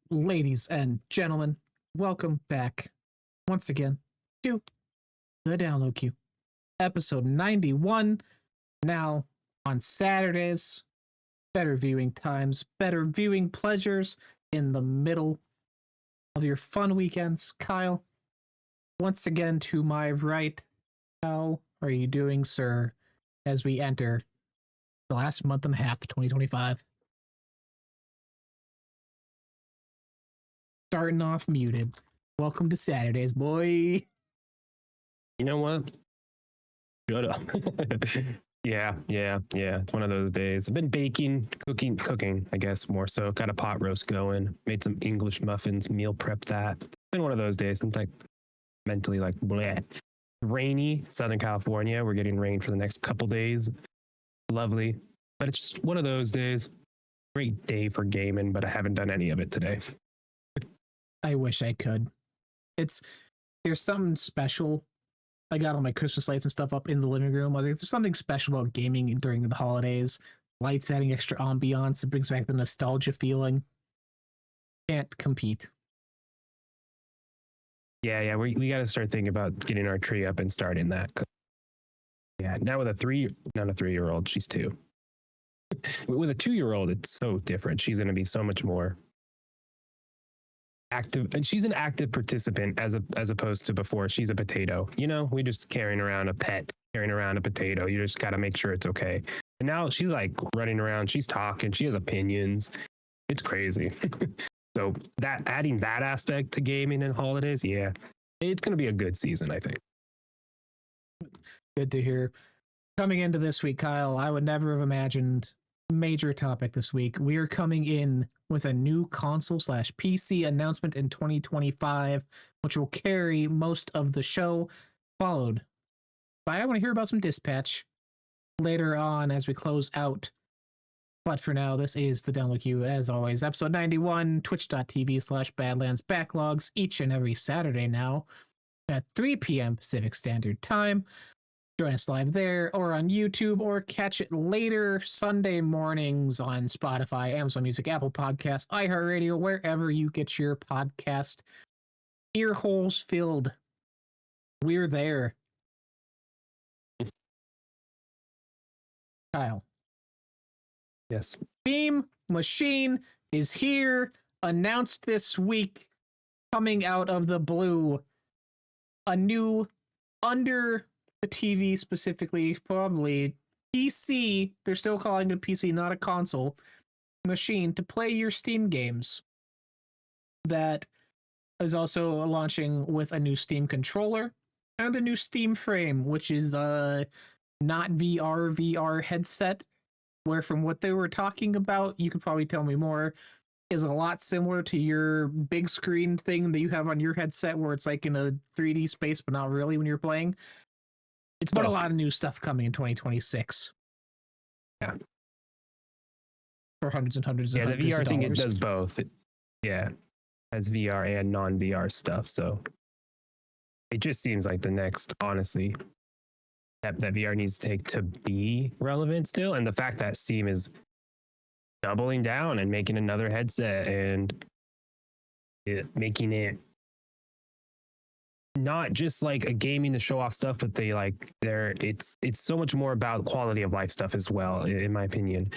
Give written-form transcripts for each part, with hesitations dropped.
ladies and gentlemen, welcome back once again to the Download Queue, episode 91. Now on Saturdays, better viewing times, better viewing pleasures in the middle of your fun weekends. Kyle, once again to my right, how are you doing, sir, as we enter the last month and a half of 2025? Starting off muted. Welcome to Saturdays, boy. You know what? Shut up. Yeah. It's one of those days. I've been baking, cooking, I guess, more so. Got a pot roast going. Made some English muffins, meal prep that. It's been one of those days. I'm like mentally like, bleh. Rainy, Southern California. We're getting rain for the next couple days. Lovely. But it's just one of those days. Great day for gaming, but I haven't done any of it today. I wish I could. There's something special. I got all my Christmas lights and stuff up in the living room. I was like, there's something special about gaming during the holidays. Lights adding extra ambiance. It brings back the nostalgia feeling. Can't compete. Yeah. We got to start thinking about getting our tree up and starting that. Yeah, now with not a 3-year-old, she's 2. With a 2-year-old, it's so different. She's going to be so much more active, and she's an active participant as opposed to before. She's a potato. We just carrying around a potato. You just got to make sure it's okay. And now she's like running around. She's talking. She has opinions. It's crazy. So adding that aspect to gaming and holidays, yeah, it's going to be a good season, I think. Good to hear. Coming into this week, Kyle, I would never have imagined major topic this week. We are coming in with a new console/PC announcement in 2025, which will carry most of the show, followed by I want to hear about some dispatch later on as we close out. But for now, this is the Download Queue, as always, episode 91, twitch.tv/Badlands Backlogs, each and every Saturday now at 3 p.m. Pacific Standard Time. Join us live there or on YouTube, or catch it later Sunday mornings on Spotify, Amazon Music, Apple Podcasts, iHeartRadio, wherever you get your podcast ear holes filled. We're there. Kyle. Yes. Steam Machine is here, announced this week, coming out of the blue. A new under the TV, specifically, probably PC, they're still calling it PC, not a console, machine to play your Steam games. That is also launching with a new Steam controller and a new Steam frame, which is not VR headset, where from what they were talking about, you could probably tell me more, is a lot similar to your big screen thing that you have on your headset, where it's like in a 3D space, but not really when you're playing. It's been a lot of new stuff coming in 2026. Yeah. For hundreds and hundreds of dollars. Yeah, the VR thing, it does both. Has VR and non-VR stuff. So it just seems like the next, honestly, step that VR needs to take to be relevant still. And the fact that Steam is doubling down and making another headset and making it not just like a gaming to show off stuff, but it's so much more about quality of life stuff as well, in my opinion.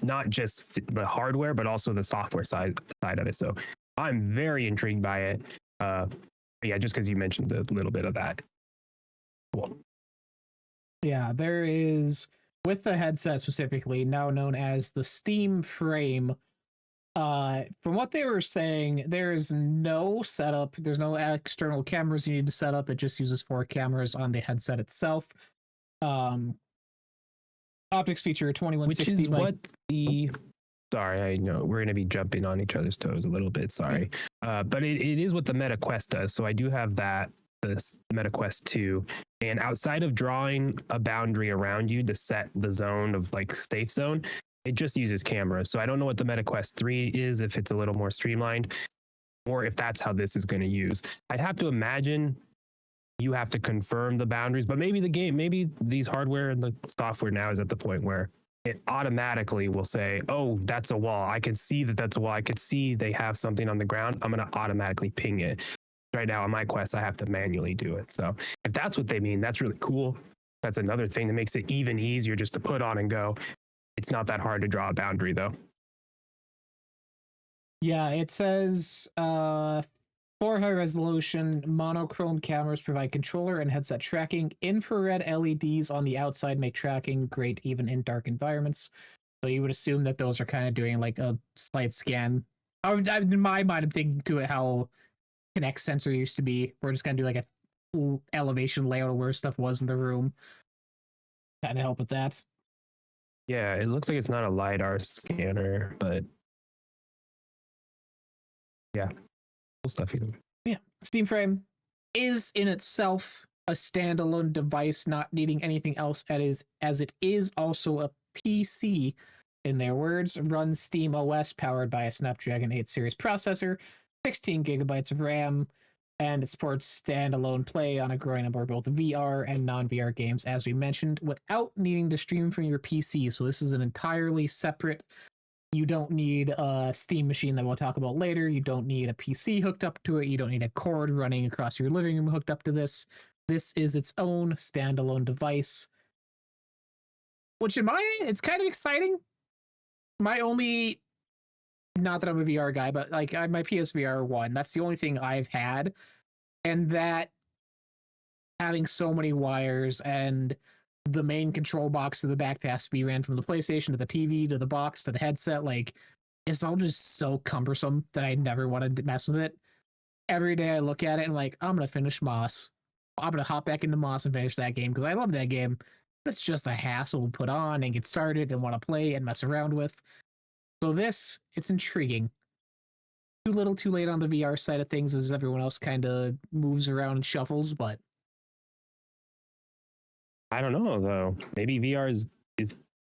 Not just the hardware, but also the software side of it. So I'm very intrigued by it. Just because you mentioned a little bit of that. Cool. Yeah, there is, with the headset specifically, now known as the Steam frame. From what they were saying, there is no setup. There's no external cameras you need to set up. It just uses 4 cameras on the headset itself. Optics feature 2160. Which is what the... Sorry, I know we're going to be jumping on each other's toes a little bit. Sorry. But it is what the Meta Quest does. So I do have the Meta Quest 2. And outside of drawing a boundary around you to set the zone of like safe zone, it just uses cameras. So I don't know what the Meta Quest 3 is, if it's a little more streamlined, or if that's how this is going to use. I'd have to imagine you have to confirm the boundaries, but maybe these hardware and the software now is at the point where it automatically will say, oh, that's a wall. I can see that that's a wall. I could see they have something on the ground. I'm going to automatically ping it. Right now on my quest, I have to manually do it. So if that's what they mean, that's really cool. That's another thing that makes it even easier just to put on and go. It's not that hard to draw a boundary though. Yeah, it says for high resolution, monochrome cameras provide controller and headset tracking. Infrared LEDs on the outside make tracking great even in dark environments. So you would assume that those are kind of doing like a slight scan. In my mind, I'm thinking to it how Kinect sensor used to be. We're just gonna do like a elevation layout of where stuff was in the room. Kind of help with that. Yeah, it looks like it's not a LiDAR scanner, but yeah, cool stuff either. Yeah, Steam Frame is in itself a standalone device, not needing anything else as it is also a PC. In their words, runs Steam OS powered by a Snapdragon 8 series processor, 16 gigabytes of RAM, and it supports standalone play on a growing number of both VR and non-VR games, as we mentioned, without needing to stream from your PC. So this is an entirely separate. You don't need a Steam machine that we'll talk about later. You don't need a PC hooked up to it. You don't need a cord running across your living room hooked up to this. This is its own standalone device, which in my it's kind of exciting. My only, not that I'm a VR guy, but like my PSVR 1, that's the only thing I've had. And that having so many wires and the main control box to the back that has to be ran from the PlayStation to the TV to the box to the headset, like it's all just so cumbersome that I never wanted to mess with it. Every day I look at it and like, I'm gonna finish Moss. I'm gonna hop back into Moss and finish that game because I love that game. But it's just a hassle to put on and get started and want to play and mess around with. So this, it's intriguing. Too little, too late on the VR side of things as everyone else kind of moves around and shuffles, but I don't know though. Maybe VR is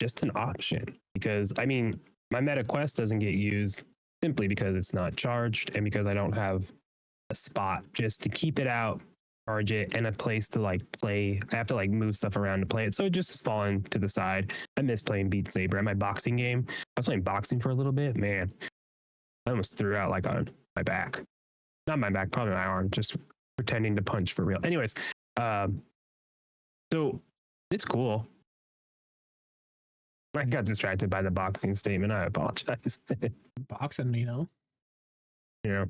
just an option because I mean, my Meta Quest doesn't get used simply because it's not charged and because I don't have a spot just to keep it out, charge it, and a place to like play. I have to like move stuff around to play it. So it just has fallen to the side. I miss playing Beat Saber at my boxing game. I was playing boxing for a little bit. Man, I almost threw out like on my back. Not my back, probably my arm, just pretending to punch for real. Anyways, so it's cool. I got distracted by the boxing statement. I apologize. boxing, you know. Yeah.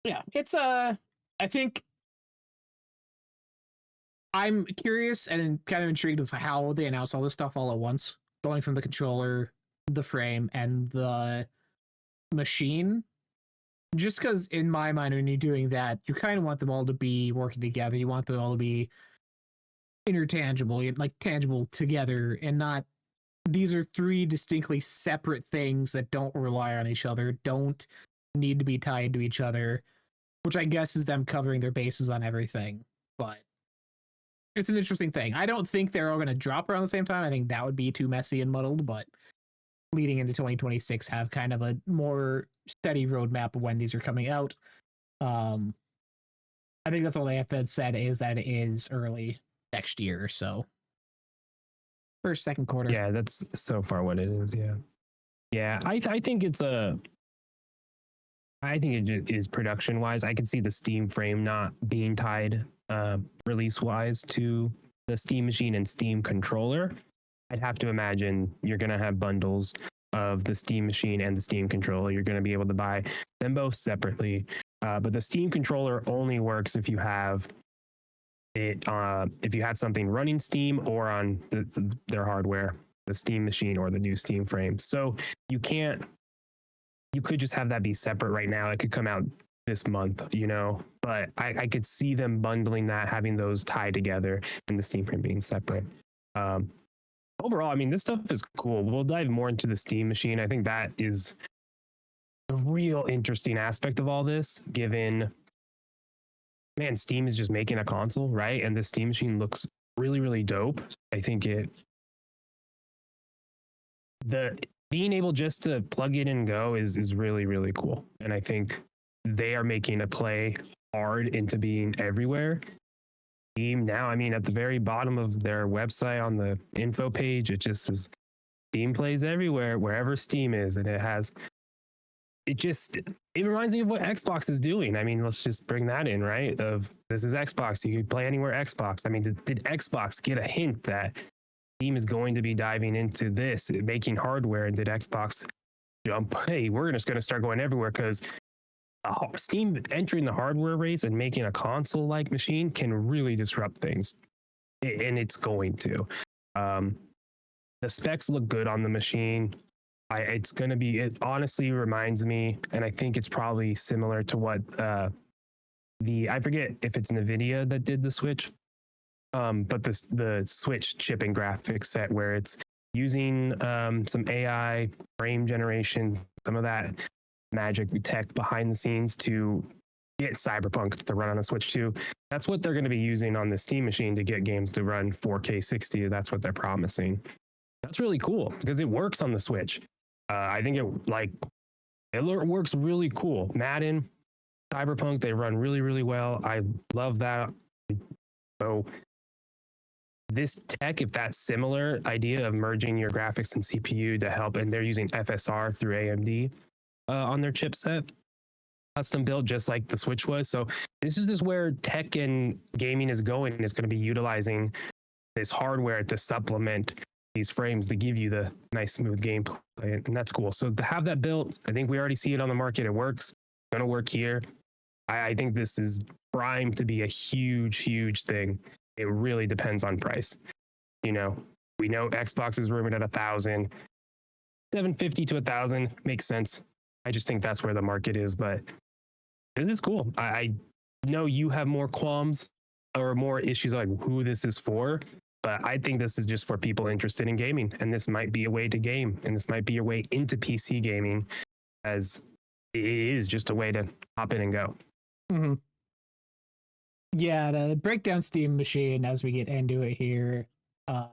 Yeah, it's I think I'm curious and kind of intrigued with how they announce all this stuff all at once, going from the controller, the frame, and the machine. Just because in my mind, when you're doing that, you kind of want them all to be working together. You want them all to be intertangible, like tangible together, and not. These are three distinctly separate things that don't rely on each other, don't need to be tied to each other, which I guess is them covering their bases on everything. But it's an interesting thing. I don't think they're all going to drop around the same time. I think that would be too messy and muddled, but leading into 2026 have kind of a more steady roadmap of when these are coming out. I think that's all they have said is that it is early next year or so. First, second quarter. Yeah, that's so far what it is. Yeah. Yeah. I think it's I think it is production wise. I can see the Steam frame not being tied release wise to the Steam machine and Steam controller. I'd have to imagine you're going to have bundles of the Steam machine and the Steam controller. You're going to be able to buy them both separately. But the Steam controller only works if you have it, if you have something running Steam or on their hardware, the Steam machine or the new Steam frame. So you could just have that be separate right now. It could come out this month, you know, but I could see them bundling that, having those tied together and the Steam frame being separate. Overall, I mean, this stuff is cool. We'll dive more into the Steam machine. I think that is the real interesting aspect of all this, given, man, Steam is just making a console, right? And the Steam machine looks really, really dope. I think being able just to plug it and go is really, really cool. And I think they are making a play hard into being everywhere. Steam now, I mean, at the very bottom of their website on the info page, it just says Steam plays everywhere, wherever Steam is. And it reminds me of what Xbox is doing. I mean, let's just bring that in, right? Of this is Xbox. You can play anywhere Xbox. I mean, did Xbox get a hint that Steam is going to be diving into this, making hardware? And did Xbox jump, hey, we're just going to start going everywhere? Because Steam entering the hardware race and making a console-like machine can really disrupt things. And it's going to. The specs look good on the machine. It honestly reminds me, and I think it's probably similar to what I forget if it's NVIDIA that did the Switch, but the Switch chip and graphics set where it's using some AI frame generation, some of that magic tech behind the scenes to get Cyberpunk to run on a Switch 2. That's what they're going to be using on the Steam machine to get games to run 4K 60. That's what they're promising. That's really cool because it works on the Switch. I think it works really cool. Madden, Cyberpunk, they run really, really well. I love that. So this tech, if that's similar idea of merging your graphics and CPU to help, and they're using FSR through AMD on their chipset, custom built just like the Switch was. So this is just where tech and gaming is going. It's going to be utilizing this hardware to supplement these frames to give you the nice smooth gameplay, and that's cool. So to have that built, I think we already see it on the market. It works. It's going to work here. I think this is primed to be a huge thing. It really depends on price. We know Xbox is rumored at 1,000, 750 to 1,000 makes sense. I just think that's where the market is, but this is cool. I know you have more qualms or more issues like who this is for. But I think this is just for people interested in gaming, and this might be a way to game, and this might be a way into PC gaming, as it is just a way to hop in and go. Mm-hmm. Yeah, to break down Steam Machine as we get into it here. Small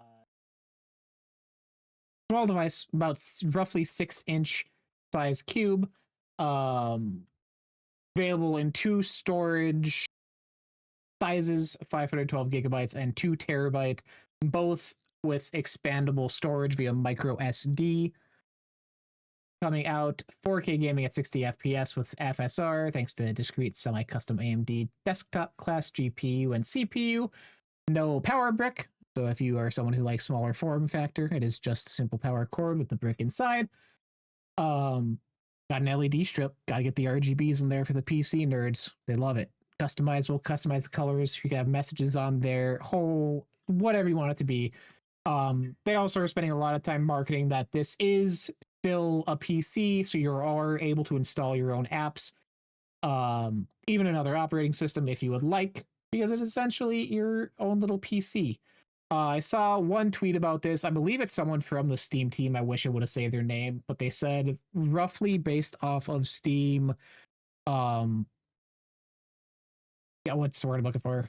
device, about roughly 6-inch size cube, available in 2 storage sizes, 512 gigabytes and 2 terabyte, both with expandable storage via micro SD. Coming out 4K gaming at 60 FPS with FSR, thanks to discrete semi-custom AMD desktop class GPU and CPU. No power brick, so if you are someone who likes smaller form factor, it is just a simple power cord with the brick inside. Got an LED strip, gotta get the RGBs in there for the PC nerds. They love it. Customizable, customize the colors. You can have messages on there, whole, whatever you want it to be. They also are spending a lot of time marketing that this is still a PC, so you are able to install your own apps, even another operating system if you would like, because it's essentially your own little PC. I saw one tweet about this. I believe it's someone from the Steam team. I wish I would have saved their name, but they said roughly based off of Steam, what's the word I'm looking for?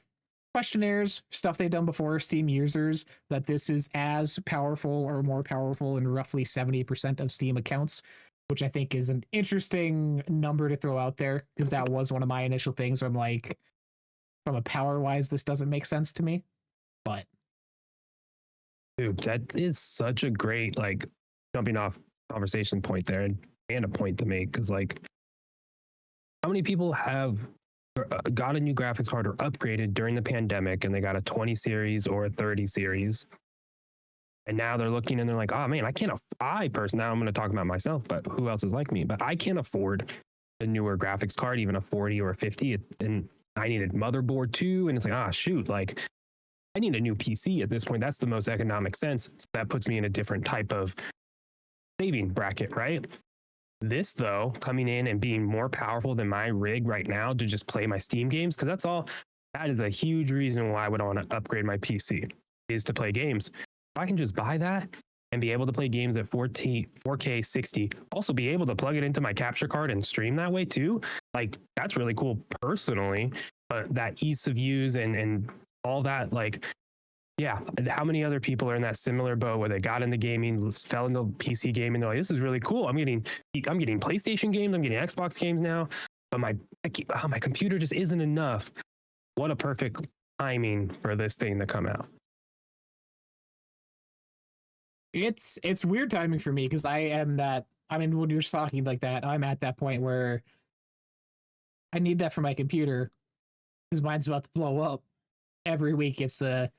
Questionnaires, stuff they've done before, Steam users, that this is as powerful or more powerful in roughly 70% of Steam accounts, which I think is an interesting number to throw out there, because that was one of my initial things where I'm like, from a power-wise, this doesn't make sense to me. But dude, that is such a great, jumping off conversation point there, and a point to make, because how many people have got a new graphics card or upgraded during the pandemic, and they got a 20 series or a 30 series, and now they're looking and they're like, oh man, now I'm going to talk about myself, but who else is like me, but I can't afford a newer graphics card, even a 40 or a 50, and I need a motherboard too, and it's like, shoot, I need a new PC at this point. That's the most economic sense. So that puts me in a different type of saving bracket, right? This, though, coming in and being more powerful than my rig right now to just play my Steam games, because that is a huge reason why I would want to upgrade my PC, is to play games. If I can just buy that and be able to play games at 4K 60, also be able to plug it into my capture card and stream that way too, that's really cool personally. But that ease of use and all that, yeah, how many other people are in that similar boat where they got into gaming, fell into PC gaming, they're like, this is really cool. I'm getting PlayStation games, I'm getting Xbox games now, but my computer just isn't enough. What a perfect timing for this thing to come out? It's weird timing for me because I am that. I mean, when you're talking like that, I'm at that point where I need that for my computer because mine's about to blow up. Every week, it's a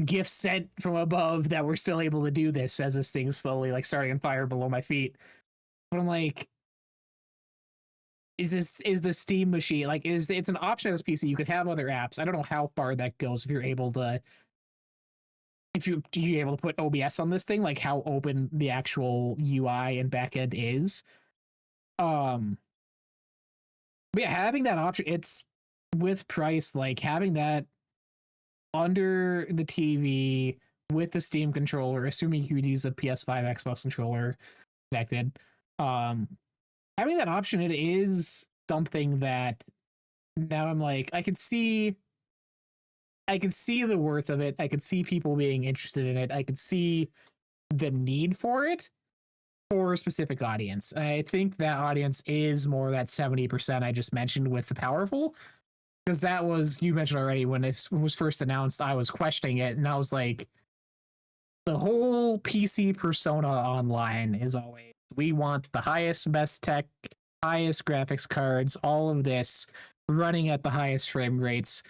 gift sent from above that we're still able to do this as this thing's slowly like starting on fire below my feet. But I'm like, is the Steam machine like it's an option as PC? You could have other apps. I don't know how far that goes if you're able to. If you're able to put OBS on this thing, like how open the actual UI and backend is. But yeah, having that option, it's with price, like having that under the TV with the Steam controller, assuming you could use a PS5 Xbox controller connected. Having that option, it is something that now I'm like, I could see the worth of it. I could see people being interested in it. I could see the need for it for a specific audience. And I think that audience is more that 70% I just mentioned with the powerful. Because that was, you mentioned already, when it was first announced, I was questioning it. And I was like, the whole PC persona online is always, we want the highest, best tech, highest graphics cards, all of this running at the highest frame rates.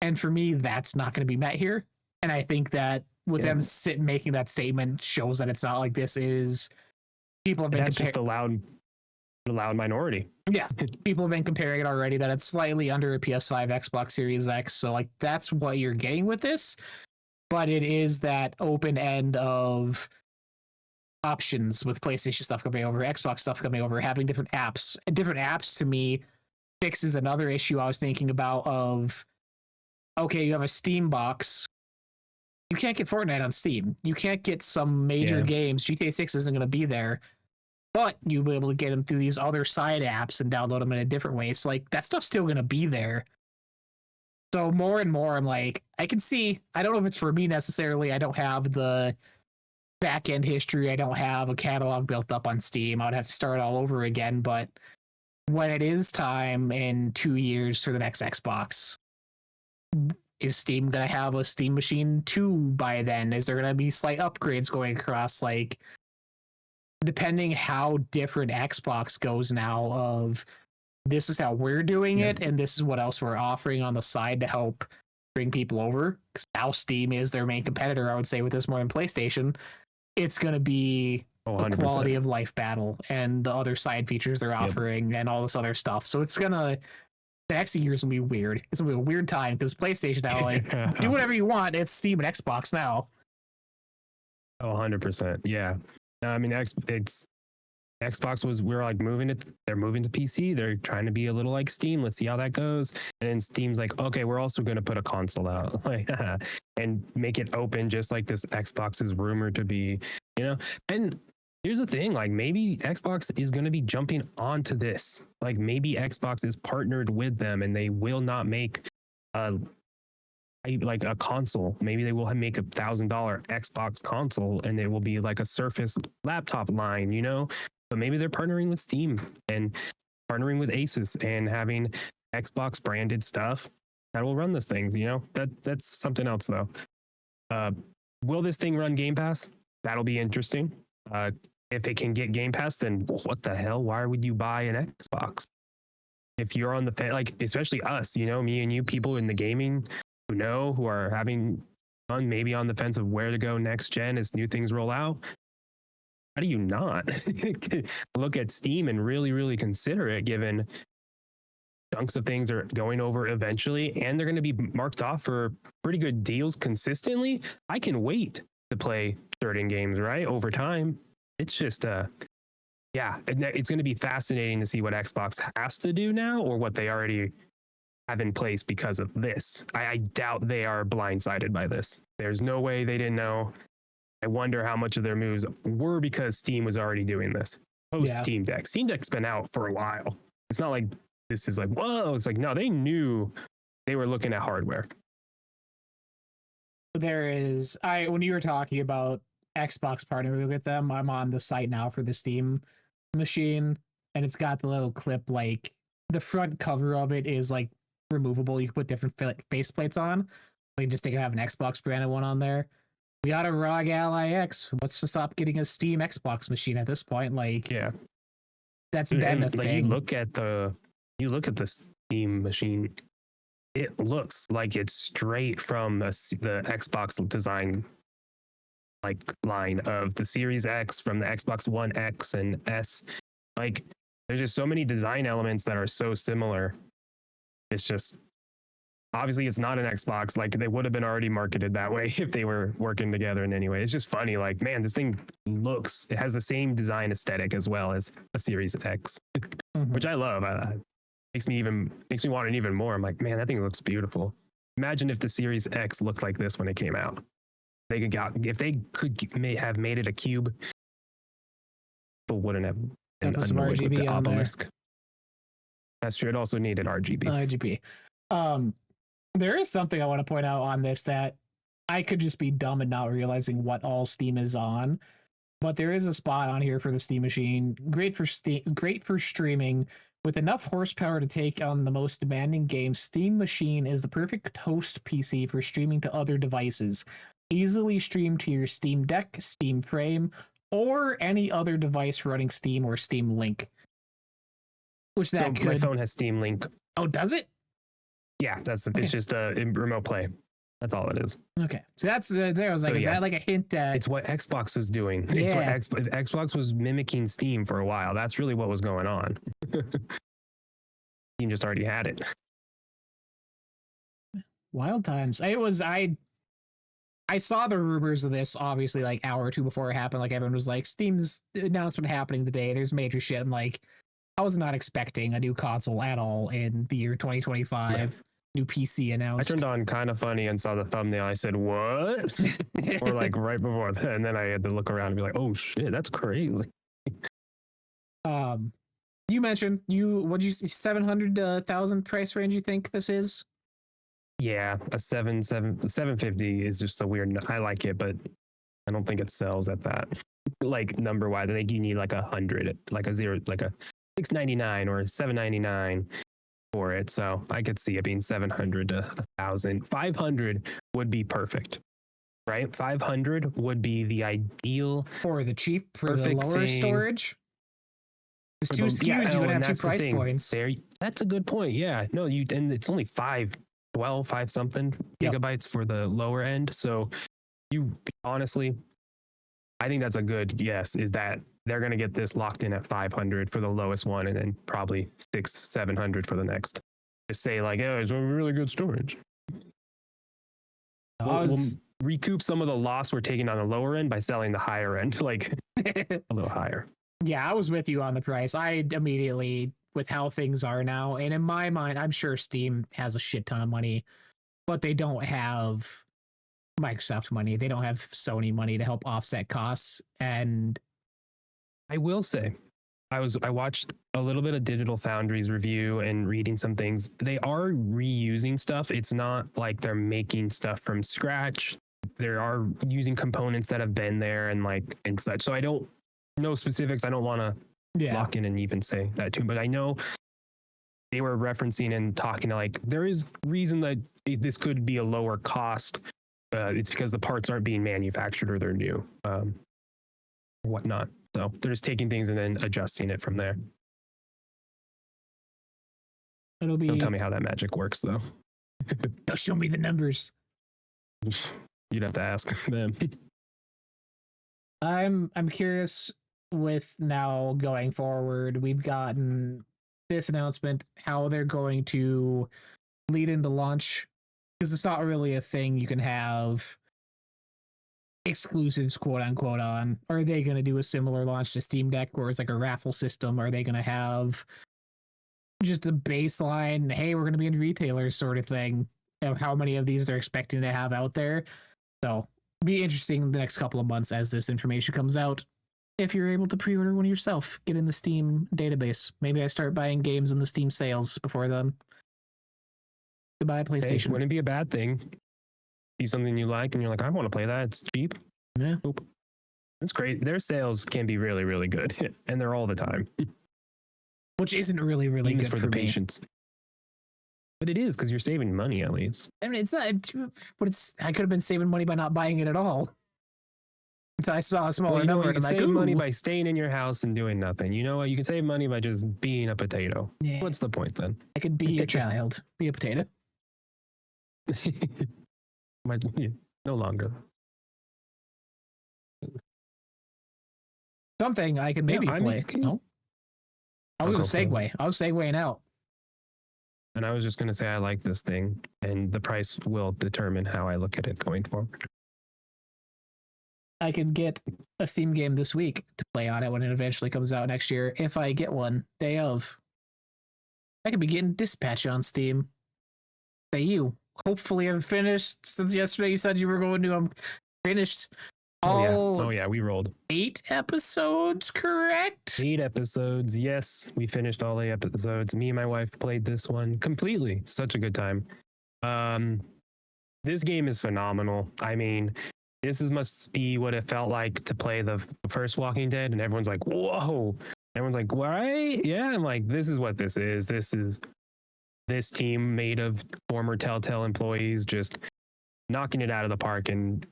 And for me, that's not going to be met here. And I think that with them making that statement shows that it's not like this is people have been. That's just the loud minority. Yeah, people have been comparing it already that it's slightly under a PS5, Xbox Series X. So like that's what you're getting with this, but it is that open end of options with PlayStation stuff coming over, Xbox stuff coming over, having different apps. And different apps to me fixes another issue I was thinking about of. Okay, you have a Steam box. You can't get Fortnite on Steam. You can't get some major games. GTA 6 isn't going to be there, but you'll be able to get them through these other side apps and download them in a different way. So, like, that stuff's still going to be there. So, more and more, I'm like, I can see, I don't know if it's for me necessarily. I don't have the back end history. I don't have a catalog built up on Steam. I'd have to start all over again. But when it is time in 2 years for the next Xbox, is Steam going to have a Steam Machine 2 by then? Is there going to be slight upgrades going across? Like, depending how different Xbox goes now of this is how we're doing it and this is what else we're offering on the side to help bring people over. Because now Steam is their main competitor, I would say, with this more than PlayStation. It's going to be a quality of life battle and the other side features they're offering and all this other stuff. So it's going to... The next year is gonna be weird. It's gonna be a weird time because PlayStation now, like, do whatever you want. It's Steam and Xbox now. Oh, 100%. Yeah. No, I mean, Xbox was, we're like they're moving to PC. They're trying to be a little like Steam. Let's see how that goes. And then Steam's like, okay, we're also going to put a console out and make it open just like this Xbox is rumored to be, and here's the thing, like maybe Xbox is going to be jumping onto this. Like maybe Xbox is partnered with them and they will not make like a console. Maybe they will make $1,000 Xbox console and it will be like a Surface laptop line, but maybe they're partnering with Steam and partnering with Asus and having Xbox branded stuff that will run those things, that's something else though. Will this thing run Game Pass? That'll be interesting. If it can get Game Pass, then what the hell? Why would you buy an Xbox? If you're on the like, especially us, me and you, people in the gaming who are having fun, maybe on the fence of where to go next gen as new things roll out. How do you not look at Steam and really, really consider it, given chunks of things are going over eventually, and they're going to be marked off for pretty good deals consistently? I can wait to play certain games, right, over time. It's just, it's going to be fascinating to see what Xbox has to do now or what they already have in place because of this. I doubt they are blindsided by this. There's no way they didn't know. I wonder how much of their moves were because Steam was already doing this. Steam Deck. Steam Deck's been out for a while. It's not like this is like, whoa. It's like, no, they knew they were looking at hardware. When you were talking about Xbox partnering with them, I'm on the site now for the Steam machine, and it's got the little clip, like the front cover of it is like removable. You can put different face plates on. Like just take have an Xbox branded one on there. We got a ROG Ally X. What's to stop getting a Steam Xbox machine at this point? Like, Yeah. that's been a like thing. you look at the Steam machine, it looks like it's straight from the Xbox design like line of the Series X, from the Xbox One X and S. Like there's just so many design elements that are so similar. It's just obviously it's not an Xbox. Like they would have been already marketed that way if they were working together in any way. It's just funny. Like, man, this thing it has the same design aesthetic as well as a Series X, which I love. Makes me want it even more. I'm like, man, that thing looks beautiful. Imagine if the Series X looked like this when it came out. If they could have made it a cube, people wouldn't have been annoyed with the obelisk. That's true. It also needed RGB. There is something I want to point out on this that I could just be dumb and not realizing what all Steam is on. But there is a spot on here for the Steam machine. Great for streaming. With enough horsepower to take on the most demanding games, Steam Machine is the perfect host PC for streaming to other devices. Easily stream to your Steam Deck, Steam Frame, or any other device running Steam or Steam Link. My phone has Steam Link. Oh, does it? Yeah, it's just a remote play. That's all it is. Okay, so that's there. I was like, is that like a hint at? It's what Xbox was doing. Yeah. It's what Xbox was mimicking Steam for a while. That's really what was going on. Steam just already had it. Wild times. I saw the rumors of this obviously like hour or two before it happened. Like everyone was like, Steam's announcement happening today. There's major shit. I'm like, I was not expecting a new console at all in the year 2025. Yeah. New PC announced. I turned on Kind of Funny and saw the thumbnail. I said, what? Or like right before that. And then I had to look around and be like, oh shit, that's crazy. You mentioned what'd you say, 700,000 price range you think this is? Yeah, a 750 is just a weird. I like it, but I don't think it sells at that. Like number wise, I think you need like 100, like a 699 or 799 for it. So I could see it being 700 to 1,000. 500 would be perfect, right? 500 would be the ideal for the lower storage. There's two SKUs. You would have two price points. That's a good point. Yeah, no, and it's only 512 something gigabytes for the lower end. So honestly, I think that's a good guess. Is that they're going to get this locked in at 500 for the lowest one, and then probably 600-700 for the next. Just say like, oh, it's a really good storage. We'll recoup some of the loss we're taking on the lower end by selling the higher end, like a little higher. Yeah, I was with you on the price. I immediately, with how things are now, and in my mind, I'm sure Steam has a shit ton of money, but they don't have Microsoft money. They don't have Sony money to help offset costs. And I will say, I watched a little bit of Digital Foundry's review and reading some things. They are reusing stuff. It's not like they're making stuff from scratch. They are using components that have been there and such. So I don't know specifics. I don't want to lock in and even say that too. But I know they were referencing and talking to like, there is reason that this could be a lower cost. It's because the parts aren't being manufactured or they're new or whatnot. So they're just taking things and then adjusting it from there. Don't tell me how that magic works, though. Show me the numbers. You'd have to ask them. I'm curious with now going forward. We've gotten this announcement, how they're going to lead into launch, because it's not really a thing you can have exclusives, quote unquote, on. Are they going to do a similar launch to Steam Deck where it's like a raffle system? Are they going to have just a baseline, hey, we're going to be in retailers sort of thing, of how many of these they're expecting to have out there? So be interesting the next couple of months as this information comes out. If you're able to pre-order one yourself, get in the Steam database. Maybe I start buying games in the Steam sales before then. Goodbye, PlayStation. Hey, wouldn't be a bad thing. See something you like and you're like, I want to play that. It's cheap. Yeah. Oop. It's great. Their sales can be really, really good. And they're all the time. Which isn't really, really good for the patients. But it is because you're saving money at least. I mean, it's not, but it's. I could have been saving money by not buying it at all. Until I saw a smaller Well, you know number, what? You and can I'm like, save money ooh. by staying in your house and doing nothing. You know what? You can save money by just being a potato. Yeah. What's the point then? I could be your child, be a potato. Yeah, no longer. Something I can maybe I play. mean, No, I was I'll gonna go for it. segue. I was segueing out. And I was just going to say I like this thing, and the price will determine how I look at it going forward. I could get a Steam game this week to play on it when it eventually comes out next year. If I get one day of, I could be getting Dispatch on Steam. Say you. Hopefully, I'm finished. Since yesterday you said you were going to, I'm finished. Oh yeah, we rolled 8 episodes, correct? 8 episodes. Yes, we finished all 8 episodes. Me and my wife played this one completely. Such a good time. This game is phenomenal. I mean, this must be what it felt like to play the first Walking Dead, and everyone's like, "Whoa!" Everyone's like, "Right? Yeah." I'm like, "This is what this is. This is this team made of former Telltale employees just knocking it out of the park and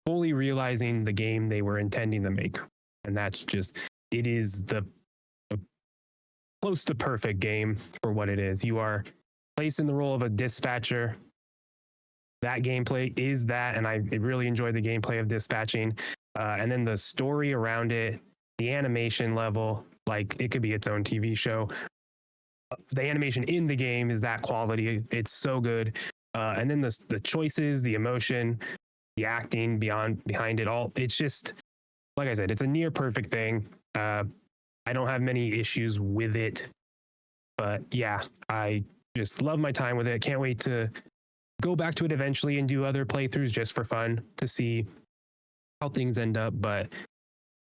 fully realizing the game they were intending to make." And that's just, it is the close to perfect game for what it is. You are placed in the role of a dispatcher. That gameplay is that, and I really enjoyed the gameplay of dispatching. And then the story around it, the animation level, like it could be its own TV show. The animation in the game is that quality. It's so good. And then the choices, the emotion, the acting behind it all. It's just, like I said, it's a near perfect thing. I don't have many issues with it, but yeah, I just love my time with it. Can't wait to go back to it eventually and do other playthroughs just for fun to see how things end up. But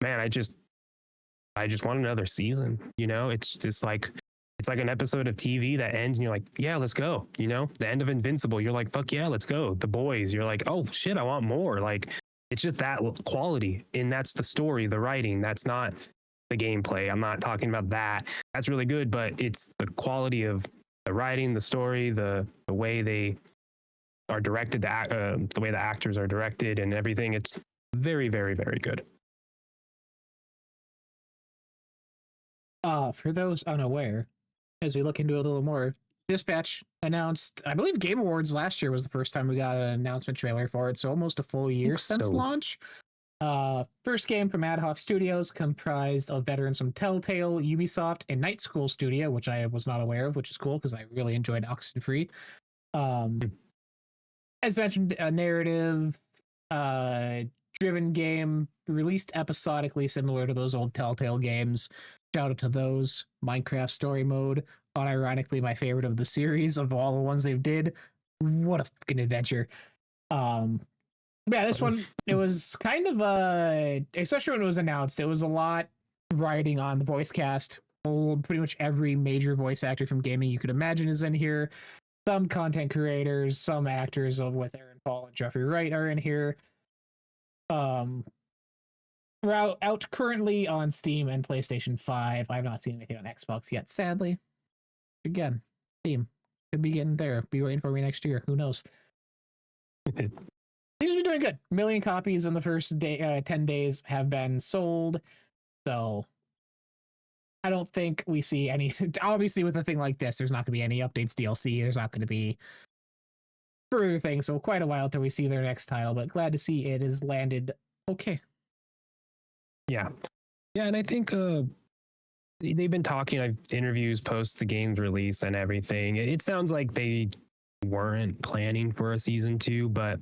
man, I just want another season. You know, it's just like, it's like an episode of TV that ends and you're like, yeah, let's go. You know, the end of Invincible, you're like, fuck yeah, let's go. The Boys, you're like, oh shit, I want more. Like, it's just that quality. And that's the story, the writing. That's not the gameplay. I'm not talking about that. That's really good, but it's the quality of the writing, the story, the way they are directed, the way the actors are directed and everything. It's very, very, very good. For those unaware, as we look into it a little more, Dispatch announced, I believe Game Awards last year was the first time we got an announcement trailer for it, so almost a full year since launch. First game from Ad Hoc Studios, comprised of veterans from Telltale, Ubisoft, and Night School Studio, which I was not aware of, which is cool because I really enjoyed Oxenfree. As mentioned, a narrative driven game released episodically, similar to those old Telltale games. Shout out to those. Minecraft story mode, unironically my favorite of the series of all the ones they've did. What a fucking adventure. Yeah, this one, it was kind of especially when it was announced, it was a lot riding on the voice cast. Pretty much every major voice actor from gaming you could imagine is in here. Some content creators, some actors of with Aaron Paul and Jeffrey Wright are in here. We're out currently on Steam and PlayStation 5. I've not seen anything on Xbox yet, sadly. Again, Steam could be getting there. Be waiting for me next year. Who knows? Seems to be doing good. 1 million copies in the first day, 10 days have been sold. So I don't think we see anything. Obviously, with a thing like this, there's not going to be any updates, DLC. There's not going to be further things. So quite a while until we see their next title. But glad to see it has landed okay. Yeah. Yeah, and I think they've been talking, I've interviews post the game's release and everything. It sounds like they weren't planning for a season 2, but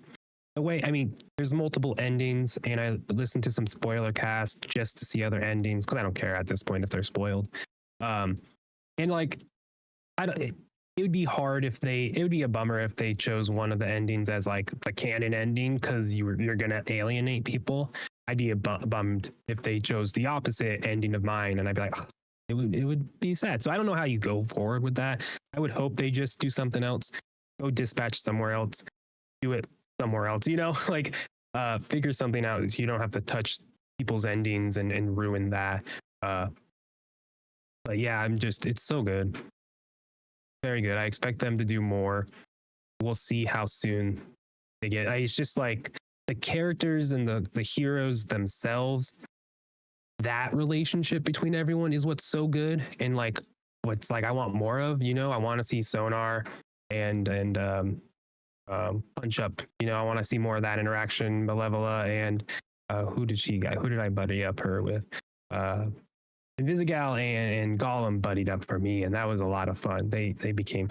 the way, I mean, there's multiple endings, and I listened to some spoiler cast just to see other endings because I don't care at this point if they're spoiled. And like, it would be hard if it would be a bummer if they chose one of the endings as like the canon ending because you're gonna alienate people. I'd be bummed if they chose the opposite ending of mine, and I'd be like, oh, it would be sad. So I don't know how you go forward with that. I would hope they just do something else, go dispatch somewhere else, do it somewhere else, you know, like figure something out. So you don't have to touch people's endings and ruin that. But yeah, it's so good. very good. I expect them to do more. We'll see how soon they get. It's just like the characters and the heroes themselves. That relationship between everyone is what's so good, and like what's like I want more of. I want to see Sonar and Punch Up. I want to see more of that interaction. Malevola and who did I buddy up her with? Invisigal and Gollum buddied up for me, and that was a lot of fun. They became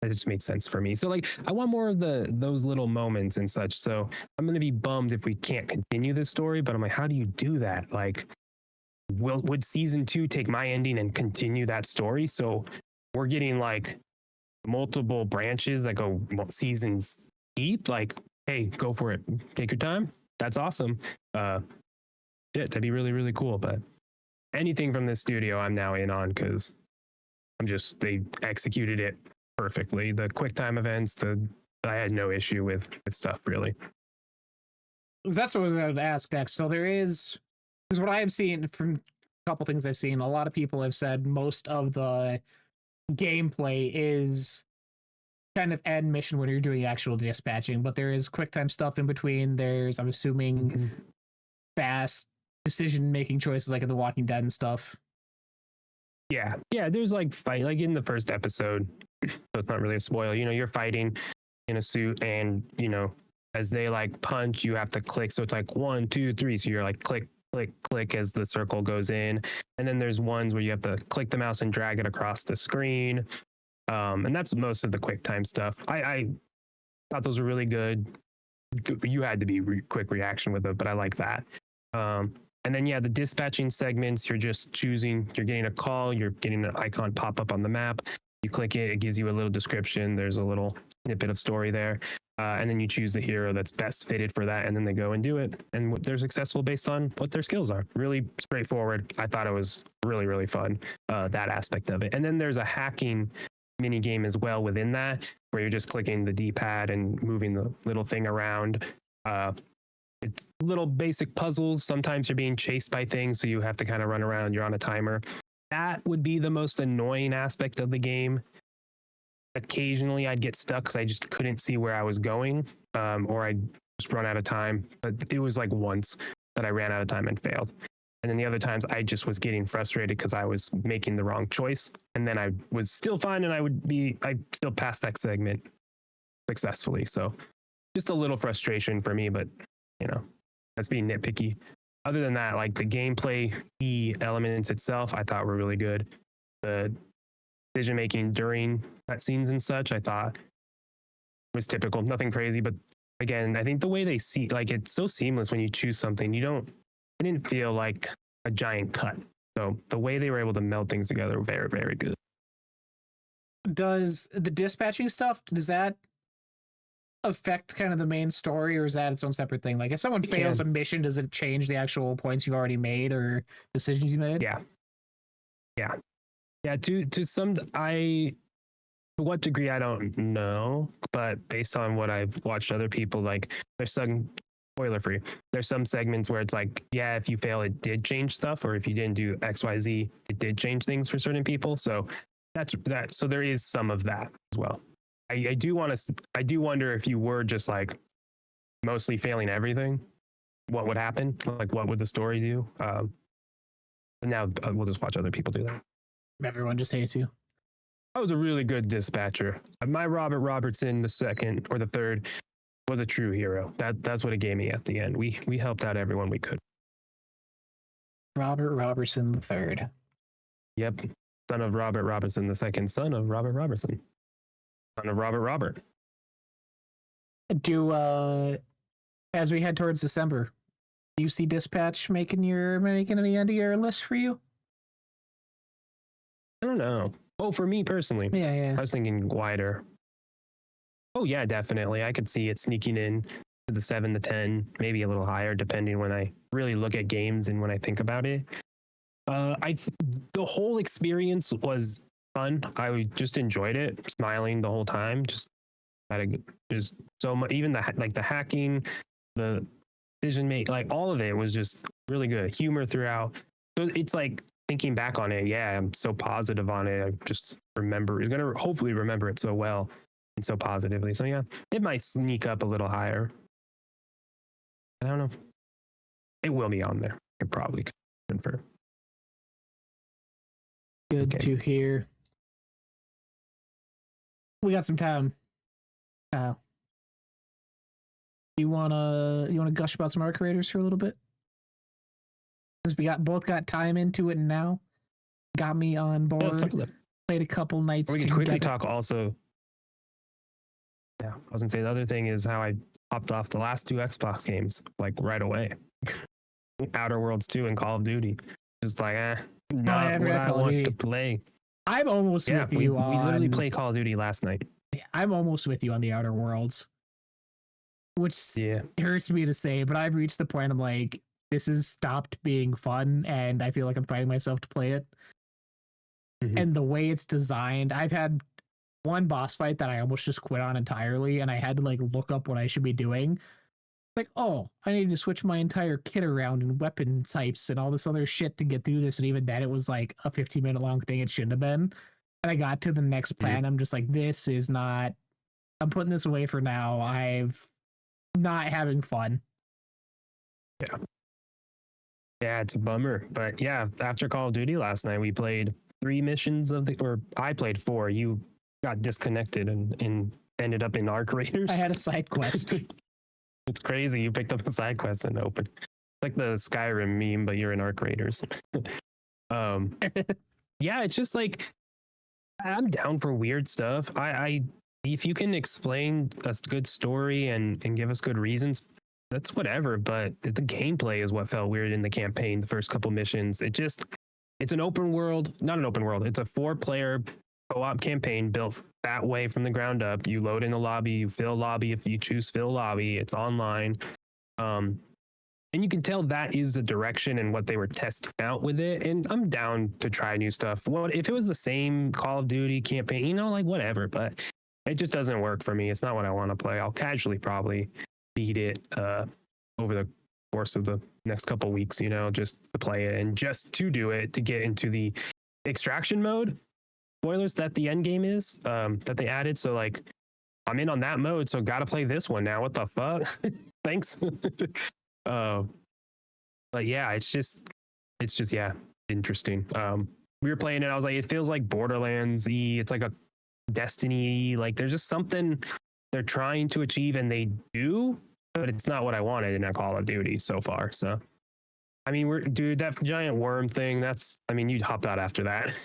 that just made sense for me. So like I want more of those little moments and such. So I'm gonna be bummed if we can't continue this story, but I'm like, how do you do that? Like would season 2 take my ending and continue that story? So we're getting like multiple branches that go seasons deep. Like, hey, go for it. Take your time. That's awesome. Yeah, that'd be really, really cool. But anything from this studio I'm now in on because they executed it perfectly. The quick time events, I had no issue with stuff really. That's what I was going to ask next. So because what I have seen from a couple things I've seen, a lot of people have said most of the gameplay is kind of end mission when you're doing actual dispatching, but there is quick time stuff in between. There's, I'm assuming, fast decision making choices like in The Walking Dead and stuff. Yeah, there's like fight, like in the first episode, so it's not really a spoiler. You're fighting in a suit, and as they like punch, you have to click. So it's like 1, 2, 3. So you're like click, click, click as the circle goes in, and then there's ones where you have to click the mouse and drag it across the screen. And that's most of the quick time stuff. I thought those were really good. You had to be quick reaction with it, but I like that. And then, the dispatching segments, you're just choosing, you're getting a call, you're getting an icon pop up on the map. You click it, it gives you a little description. There's a little snippet of story there. And then you choose the hero that's best fitted for that. And then they go and do it. And they're successful based on what their skills are. Really straightforward. I thought it was really, really fun, that aspect of it. And then there's a hacking mini game as well within that, where you're just clicking the D-pad and moving the little thing around. It's little basic puzzles. Sometimes you're being chased by things, so you have to kind of run around. You're on a timer. That would be the most annoying aspect of the game. Occasionally, I'd get stuck because I just couldn't see where I was going, or I'd just run out of time. But it was like once that I ran out of time and failed. And then the other times I just was getting frustrated because I was making the wrong choice. And then I was still fine, and I still passed that segment successfully. So just a little frustration for me, but that's being nitpicky. Other than that, like the gameplay elements itself, I thought were really good. The decision making during cutscenes and such, I thought was typical. Nothing crazy, but again, I think the way they see, like, it's so seamless when you choose something. I didn't feel like a giant cut. So the way they were able to meld things together, very, very good. Does the dispatching stuff, does that affect kind of the main story, or is that its own separate thing? Like if someone fails a mission, does it change the actual points you've already made or decisions you made? Yeah. To what degree I don't know, but based on what I've watched other people, like there's some, spoiler free, there's some segments where it's like, yeah, if you fail, it did change stuff, or if you didn't do XYZ, it did change things for certain people. So that's that. So there is some of that as well. I do wonder if you were just like mostly failing everything, what would happen? Like, what would the story do? Now we'll just watch other people do that. Everyone just hates you. I was a really good dispatcher. My Robert Robertson, the second or the third, was a true hero. That's what it gave me at the end. We helped out everyone we could. Robert Robertson the third. Yep. Son of Robert Robertson the second, son of Robert Robertson. Son of Robert. As we head towards December, do you see Dispatch making the end of your list for you? I don't know. Oh, for me personally. Yeah. I was thinking wider. Oh yeah, definitely. I could see it sneaking in to the 7 to 10, maybe a little higher, depending when I really look at games and when I think about it. The whole experience was fun. I just enjoyed it, smiling the whole time. Just so much. Even the hacking, the decision make, like all of it was just really good. Humor throughout. So it's like thinking back on it. Yeah, I'm so positive on it. I'm just remember, is gonna hopefully remember it so well and so positively. So yeah, it might sneak up a little higher. I don't know. It will be on there. I probably confirm. Good Okay. to hear. We got some time. You wanna gush about some art creators for a little bit? Since we both got time into it now, got me on board. Yeah, let's talk about it. Played a couple nights. We can quickly talk also. Yeah, I was gonna say the other thing is how I popped off the last two Xbox games like right away. Outer Worlds 2 and Call of Duty. Just like, not what I want to play. I'm almost with you on... We literally played Call of Duty last night. I'm almost with you on the Outer Worlds. Which hurts me to say, but I've reached the point I'm like, this has stopped being fun, and I feel like I'm fighting myself to play it. Mm-hmm. And the way it's designed, I've had one boss fight that I almost just quit on entirely, and I had to like look up what I should be doing. Like, oh, I need to switch my entire kit around and weapon types and all this other shit to get through this. And even then, it was like a 15-minute long thing. It shouldn't have been. And I got to the next plan. I'm just like, this is not. I'm putting this away for now. I've not having fun. Yeah. Yeah, it's a bummer. But yeah, after Call of Duty last night, we played 3 missions or I played 4. You got disconnected and ended up in Arc Raiders. I had a side quest. It's crazy. You picked up a side quest and opened. It's like the Skyrim meme, but you're in Arc Raiders. Yeah, it's just like I'm down for weird stuff. I if you can explain a good story and give us good reasons, that's whatever. But the gameplay is what felt weird in the campaign. The first couple missions, it's an open world, not an open world. It's a 4-player co-op campaign built that way from the ground up. You load in a lobby, you fill lobby. If you choose fill lobby, it's online. And you can tell that is the direction and what they were testing out with it. And I'm down to try new stuff. Well, if it was the same Call of Duty campaign, like whatever, but it just doesn't work for me. It's not what I want to play. I'll casually probably beat it over the course of the next couple weeks, just to play it and just to do it, to get into the extraction mode. Spoilers that the end game is that they added. So like I'm in on that mode, so gotta play this one now. What the fuck? Thanks. But yeah, it's just yeah, interesting. We were playing it, I was like, it feels like Borderlands-y. It's like a Destiny-y. Like there's just something they're trying to achieve, and they do, but it's not what I wanted in a Call of Duty so far. So I mean, that giant worm thing, you'd hop out after that.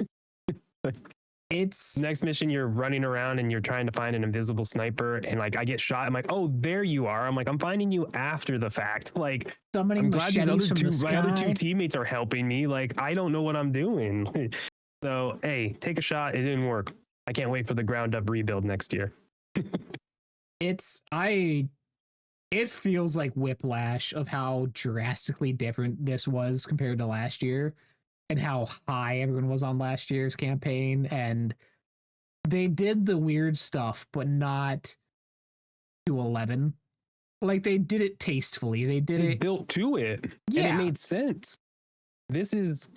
It's next mission, you're running around and you're trying to find an invisible sniper, and like I get shot. I'm like, oh, there you are. I'm like, I'm finding you after the fact. Like, I'm glad my other 2 teammates are helping me. Like, I don't know what I'm doing. So hey, take a shot. It didn't work. I can't wait for the ground up rebuild next year. It feels like whiplash of how drastically different this was compared to last year. And how high everyone was on last year's campaign. And they did the weird stuff, but not to 11. Like, they did it tastefully. They built to it. Yeah. And it made sense. This is...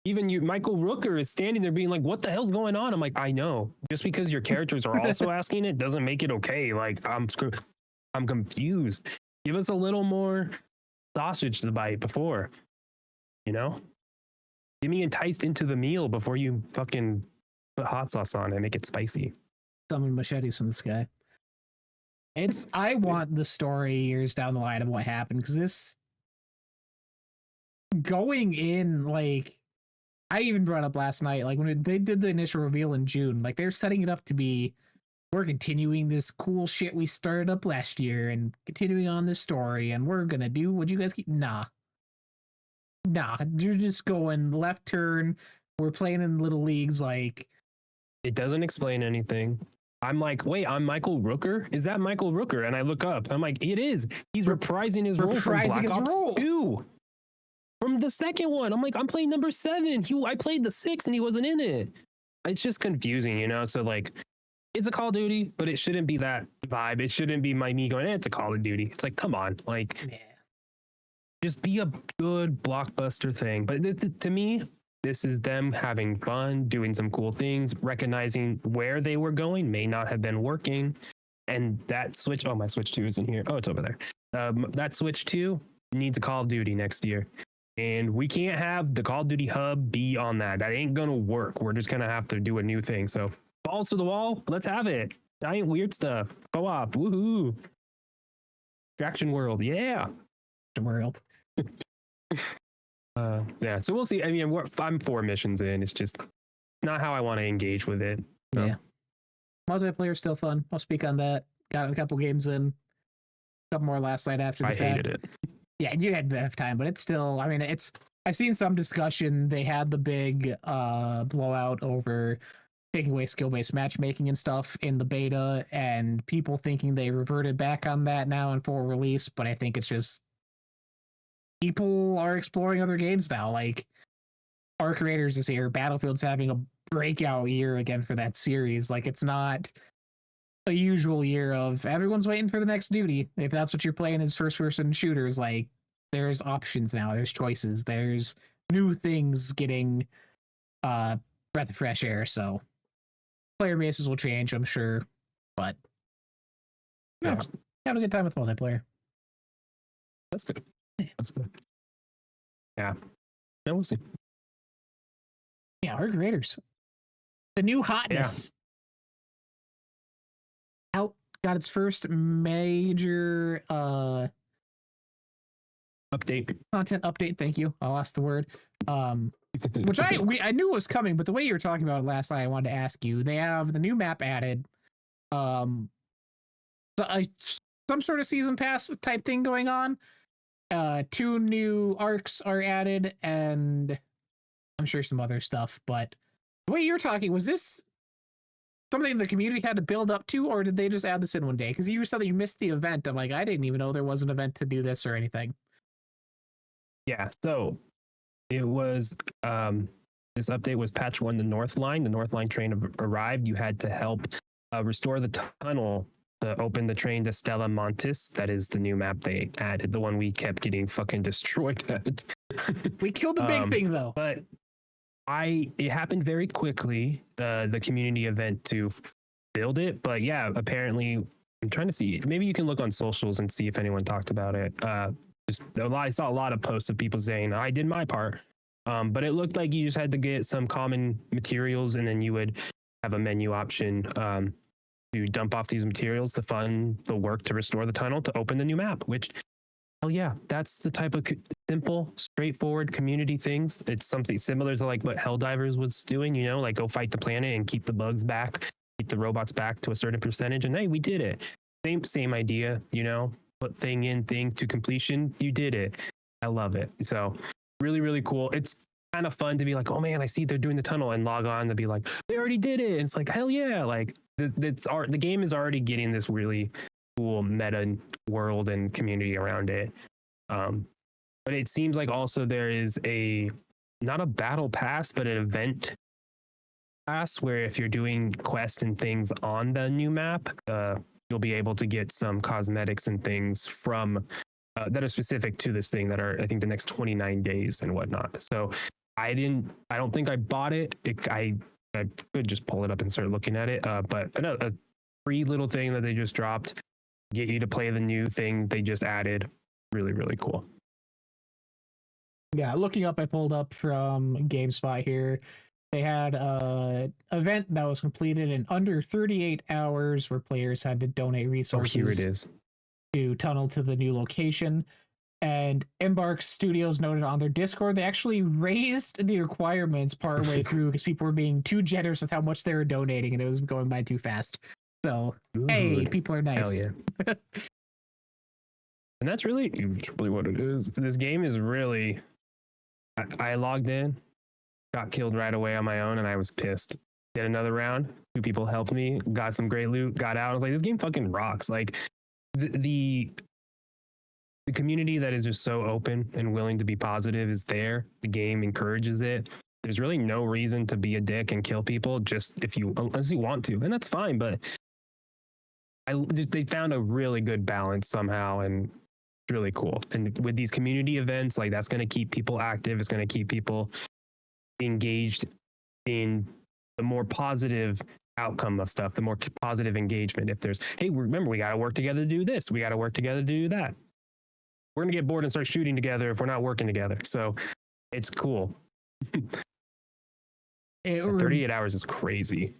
Even Michael Rooker is standing there being like, what the hell's going on? I'm like, I know. Just because your characters are also asking it doesn't make it okay. Like, I'm confused. Give us a little more sausage to bite before, Get me enticed into the meal before you fucking put hot sauce on it and make it spicy. Summon machetes from the sky. I want the story years down the line of what happened, because this going in, like, I even brought up last night, like when they did the initial reveal in June, like they're setting it up to be, we're continuing this cool shit we started up last year and continuing on this story, and we're gonna do what you guys keep. Nah, you're just going left turn. We're playing in little leagues. Like, it doesn't explain anything. I'm like, wait, I'm Michael Rooker? Is that Michael Rooker? And I look up. I'm like, it is. He's reprising his role from Black Ops 2. From the second one. I'm like, I'm playing number 7. I played the 6 and he wasn't in it. It's just confusing, So like, it's a Call of Duty, but it shouldn't be that vibe. It shouldn't be me going, it's a Call of Duty. It's like, come on. Like, just be a good blockbuster thing. But to me, this is them having fun, doing some cool things, recognizing where they were going may not have been working. And that Switch, oh, my Switch 2 isn't here. Oh, it's over there. That Switch 2 needs a Call of Duty next year. And we can't have the Call of Duty hub be on that. That ain't going to work. We're just going to have to do a new thing. So balls to the wall. Let's have it. Giant weird stuff. Co-op. Woohoo. Traction World. Yeah. World. Yeah. So we'll see. I mean, I'm 4 missions in. It's just not how I want to engage with it. So. Yeah. Multiplayer is still fun. I'll speak on that. Got a couple games in. A couple more last night after the fact. I hated it. Yeah, you had enough time, but it's still, I mean, I've seen some discussion. They had the big blowout over taking away skill-based matchmaking and stuff in the beta, and people thinking they reverted back on that now in full release, but I think it's just people are exploring other games now. Like, our creators is here. Battlefield's having a breakout year again for that series. Like, it's not a usual year of everyone's waiting for the next duty. If that's what you're playing as first person shooters, like, there's options now, there's choices, there's new things getting breath of fresh air. So player bases will change, I'm sure, but yeah, having a good time with multiplayer. That's good. That's good. Yeah. No, we'll see. Yeah, our creators. The new hotness. Yeah. Out, got its first major update. Content update, thank you. I lost the word. Which I knew was coming, but the way you were talking about it last night, I wanted to ask you. They have the new map added. Some sort of season pass type thing going on. 2 new arcs are added, and I'm sure some other stuff, but the way you're talking, was this something the community had to build up to, or did they just add this in one day? Because you said that you missed the event. I'm like, I didn't even know there was an event to do this or anything. Yeah, so it was this update was patch 1, the North Line. The North Line train arrived. You had to help restore the tunnel to open the train to Stella Montis. That is the new map they added, the one we kept getting fucking destroyed at. We killed the big thing though. But it happened very quickly, the community event to build it. But yeah, apparently, I'm trying to see. Maybe you can look on socials and see if anyone talked about it. I saw a lot of posts of people saying, I did my part. But it looked like you just had to get some common materials, and then you would have a menu option to dump off these materials to fund the work to restore the tunnel to open the new map, which, hell yeah, that's the type of simple, straightforward community things. It's something similar to like what Helldivers was doing, you know, like go fight the planet and keep the bugs back, keep the robots back to a certain percentage. And hey, we did it. Same idea, you know, put thing to completion. You did it. I love it. So really, really cool. It's kind of fun to be like, oh man, I see they're doing the tunnel, and log on to be like, they already did it. And it's like, hell yeah. Like the game is already getting this really cool meta world and community around it. But it seems like also there is not a battle pass, but an event pass where if you're doing quests and things on the new map, you'll be able to get some cosmetics and things from that are specific to this thing that are, I think, the next 29 days and whatnot. So I don't think I bought it. I could just pull it up and start looking at it. But a free little thing that they just dropped, get you to play the new thing they just added. Really, really cool. Yeah, looking up, I pulled up from GameSpot here. They had an event that was completed in under 38 hours where players had to donate resources. Oh, here it is. To tunnel to the new location. And Embark Studios noted on their Discord, they actually raised the requirements partway through because people were being too generous with how much they were donating, and it was going by too fast. So, ooh, hey, people are nice. Hell yeah. And that's really what it is. This game is really... I logged in, got killed right away on my own, and I was pissed. Did another round. 2 people helped me, got some great loot, got out. I was like, this game fucking rocks. Like, the community that is just so open and willing to be positive is there. The game encourages it. There's really no reason to be a dick and kill people just unless you want to, and that's fine. But they found a really good balance somehow, and it's really cool. And with these community events, like, that's going to keep people active. It's going to keep people engaged in the more positive outcome of stuff, the more positive engagement. If there's, hey, remember, we got to work together to do this. We got to work together to do that. We're going to get bored and start shooting together if we're not working together. So it's cool. 38 hours is crazy.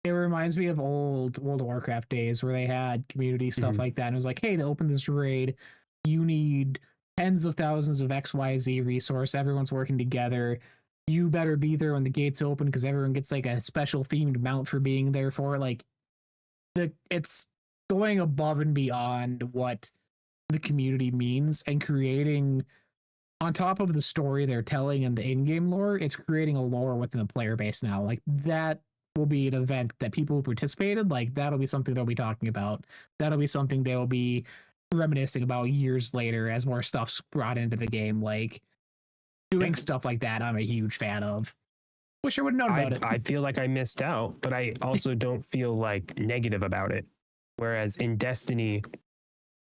It reminds me of old World of Warcraft days where they had community stuff like that. And it was like, hey, to open this raid, you need tens of thousands of XYZ resource. Everyone's working together. You better be there when the gates open because everyone gets like a special themed mount for being there for it. Like it's going above and beyond what the community means and creating on top of the story they're telling and the in-game lore, it's creating a lore within the player base now. Like that will be an event that people who participated, like that'll be something they'll be talking about. That'll be something they'll be reminiscing about years later as more stuff's brought into the game. Like doing stuff like that, I'm a huge fan of. Wish I would have known about it. I feel like I missed out, but I also don't feel like negative about it. Whereas in Destiny,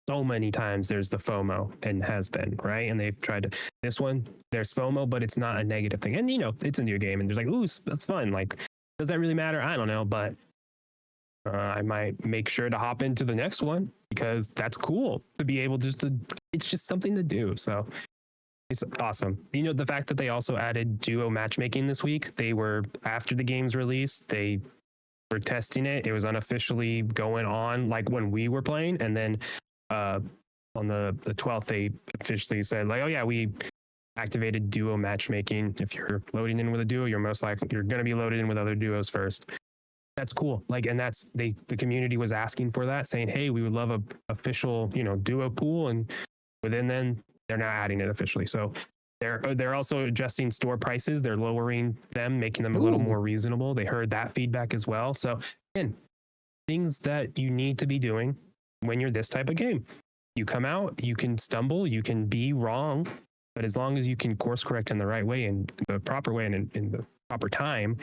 so many times there's the FOMO and has been, right? And they've tried to, this one, there's FOMO, but it's not a negative thing. And, you know, it's a new game and there's like, ooh, that's fun. Like, does that really matter? I don't know, but I might make sure to hop into the next one because that's cool to be able just to, it's just something to do. So it's awesome. You know, the fact that they also added duo matchmaking this week, they were, after the game's release, they were testing it. It was unofficially going on like when we were playing. And then on the 12th, they officially said like, oh yeah, we activated duo matchmaking. If you're loading in with a duo, you're most likely, you're going to be loaded in with other duos first. That's cool. Like, and that's, the community was asking for that, saying, hey, we would love a official, you know, duo pool. And within then they're now adding it officially. So they're also adjusting store prices. They're lowering them, making them a little more reasonable. They heard that feedback as well. So again, things that you need to be doing when you're this type of game. You come out, you can stumble, you can be wrong, but as long as you can course correct in the right way and the proper way and in the proper time,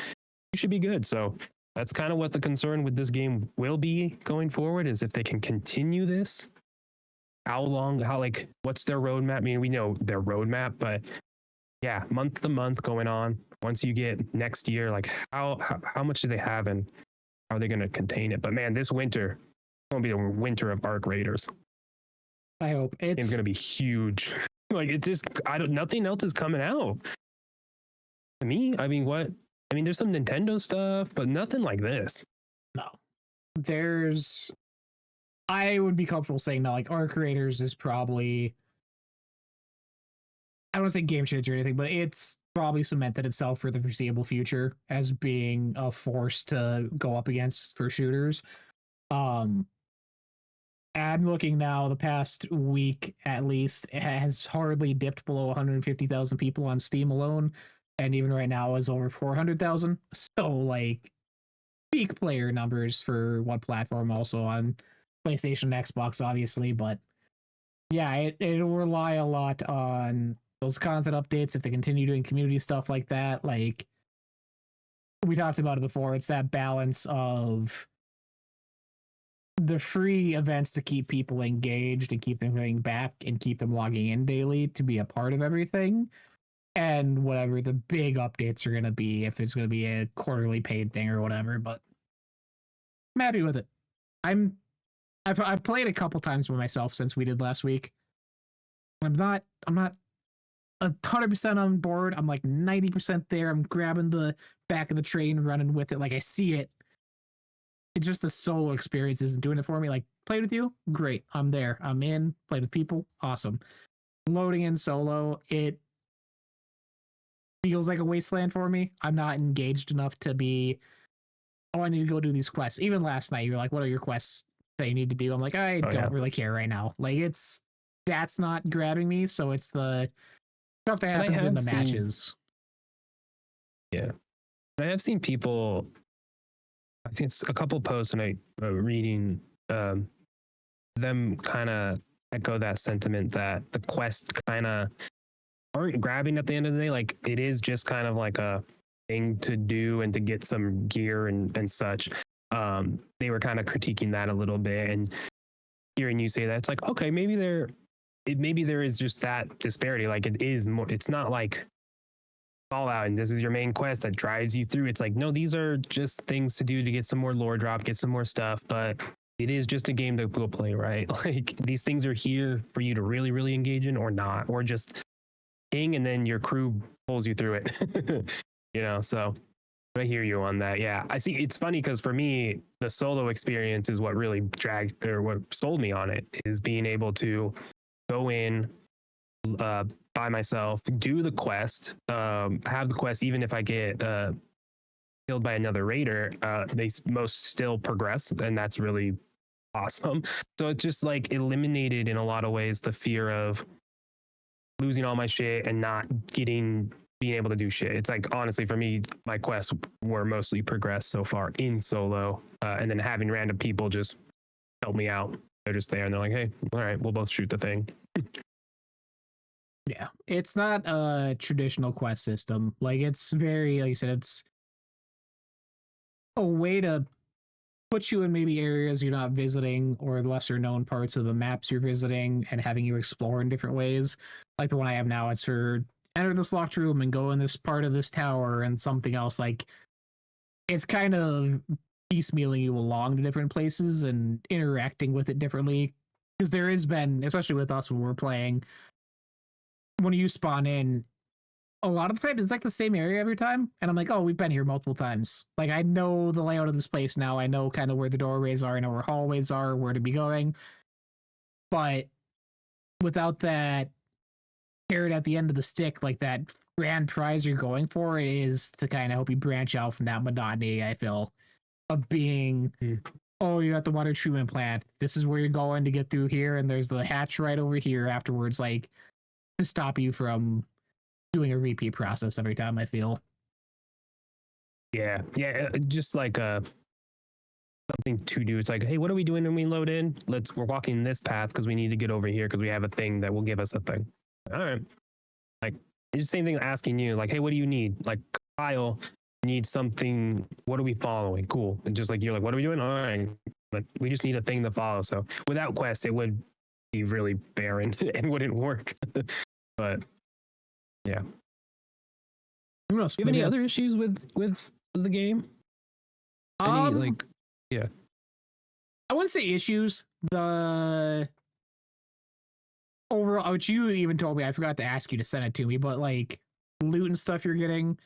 you should be good. So that's kind of what the concern with this game will be going forward, is if they can continue this. How long, like, what's their roadmap? I mean, we know their roadmap, but yeah, month to month going on. Once you get next year, like how much do they have and how are they going to contain it? But man, this winter, going to be a winter of Arc Raiders. I hope it's going to be huge. Like it just, nothing else is coming out. To me, I mean, what? I mean, there's some Nintendo stuff, but nothing like this. No, I would be comfortable saying that like Arc Raiders is probably, I don't want to say game changer or anything, but it's probably cemented itself for the foreseeable future as being a force to go up against for shooters. I'm looking now, the past week at least, it has hardly dipped below 150,000 people on Steam alone. And even right now is over 400,000. So like peak player numbers for one platform, also on PlayStation and Xbox, obviously. But yeah, it'll rely a lot on those content updates if they continue doing community stuff like that. Like we talked about it before, it's that balance of the free events to keep people engaged and keep them coming back and keep them logging in daily to be a part of everything, and whatever the big updates are going to be, if it's going to be a quarterly paid thing or whatever. But I'm happy with it. I've played a couple times by myself since we did last week. I'm not 100% on board. I'm like 90% there. I'm grabbing the back of the train, running with it. Like I see it. It's just the solo experience isn't doing it for me. Like, played with you? Great. I'm there. I'm in. Played with people? Awesome. Loading in solo, it feels like a wasteland for me. I'm not engaged enough to be, oh, I need to go do these quests. Even last night, you're like, what are your quests that you need to do? I'm like, I don't really care right now. Like, that's not grabbing me. So it's the stuff that happens in the matches. Yeah. I have seen people, I think it's a couple posts and I reading them kind of echo that sentiment that the quests kind of aren't grabbing at the end of the day. Like it is just kind of like a thing to do and to get some gear and such. They were kind of critiquing that a little bit, and hearing you say that, it's like, okay, maybe there is just that disparity. Like it is more, it's not like Fallout and this is your main quest that drives you through. It's like, no, these are just things to do to get some more lore drop, get some more stuff, but it is just a game that we'll play, right? Like these things are here for you to really, really engage in or not, or just ping and then your crew pulls you through it. So I hear you on that. Yeah. I see. It's funny because for me, the solo experience is what really dragged or what sold me on it, is being able to go in, by myself, do the quest, have the quest, even if I get killed by another raider, they most still progress, and that's really awesome. So it just like eliminated in a lot of ways the fear of losing all my shit and not being able to do shit. It's like, honestly, for me, my quests were mostly progressed so far in solo, and then having random people just help me out. They're just there and they're like, hey, all right, we'll both shoot the thing. Yeah, it's not a traditional quest system. Like, it's very, like you said, it's a way to put you in maybe areas you're not visiting or lesser known parts of the maps you're visiting and having you explore in different ways. Like the one I have now, it's for enter this locked room and go in this part of this tower and something else. Like, it's kind of piecemealing you along to different places and interacting with it differently. Because there has been, especially with us when we're playing, when you spawn in, a lot of the time it's like the same area every time, and I'm like, oh, we've been here multiple times. Like, I know the layout of this place now. I know kind of where the doorways are. I know where hallways are, where to be going. But without that carrot at the end of the stick, like that grand prize you're going for, it is to kind of help you branch out from that monotony, I feel, of being, oh, you're at the water treatment plant. This is where you're going to get through here, and there's the hatch right over here afterwards. Like, to stop you from doing a repeat process every time, I feel. Yeah, just like something to do. It's like, hey, what are we doing when we load in? We're walking this path because we need to get over here because we have a thing that will give us a thing. All right, like it's the same thing asking you, like, hey, what do you need? Like, Kyle needs something. What are we following? Cool. And just like you're like, what are we doing? All right, like we just need a thing to follow. So without quests, it would be really barren and wouldn't work. But yeah. Who knows? Do you have any other issues with the game? Yeah. I wouldn't say issues. The overall, which you even told me, I forgot to ask you to send it to me, but like loot and stuff you're getting,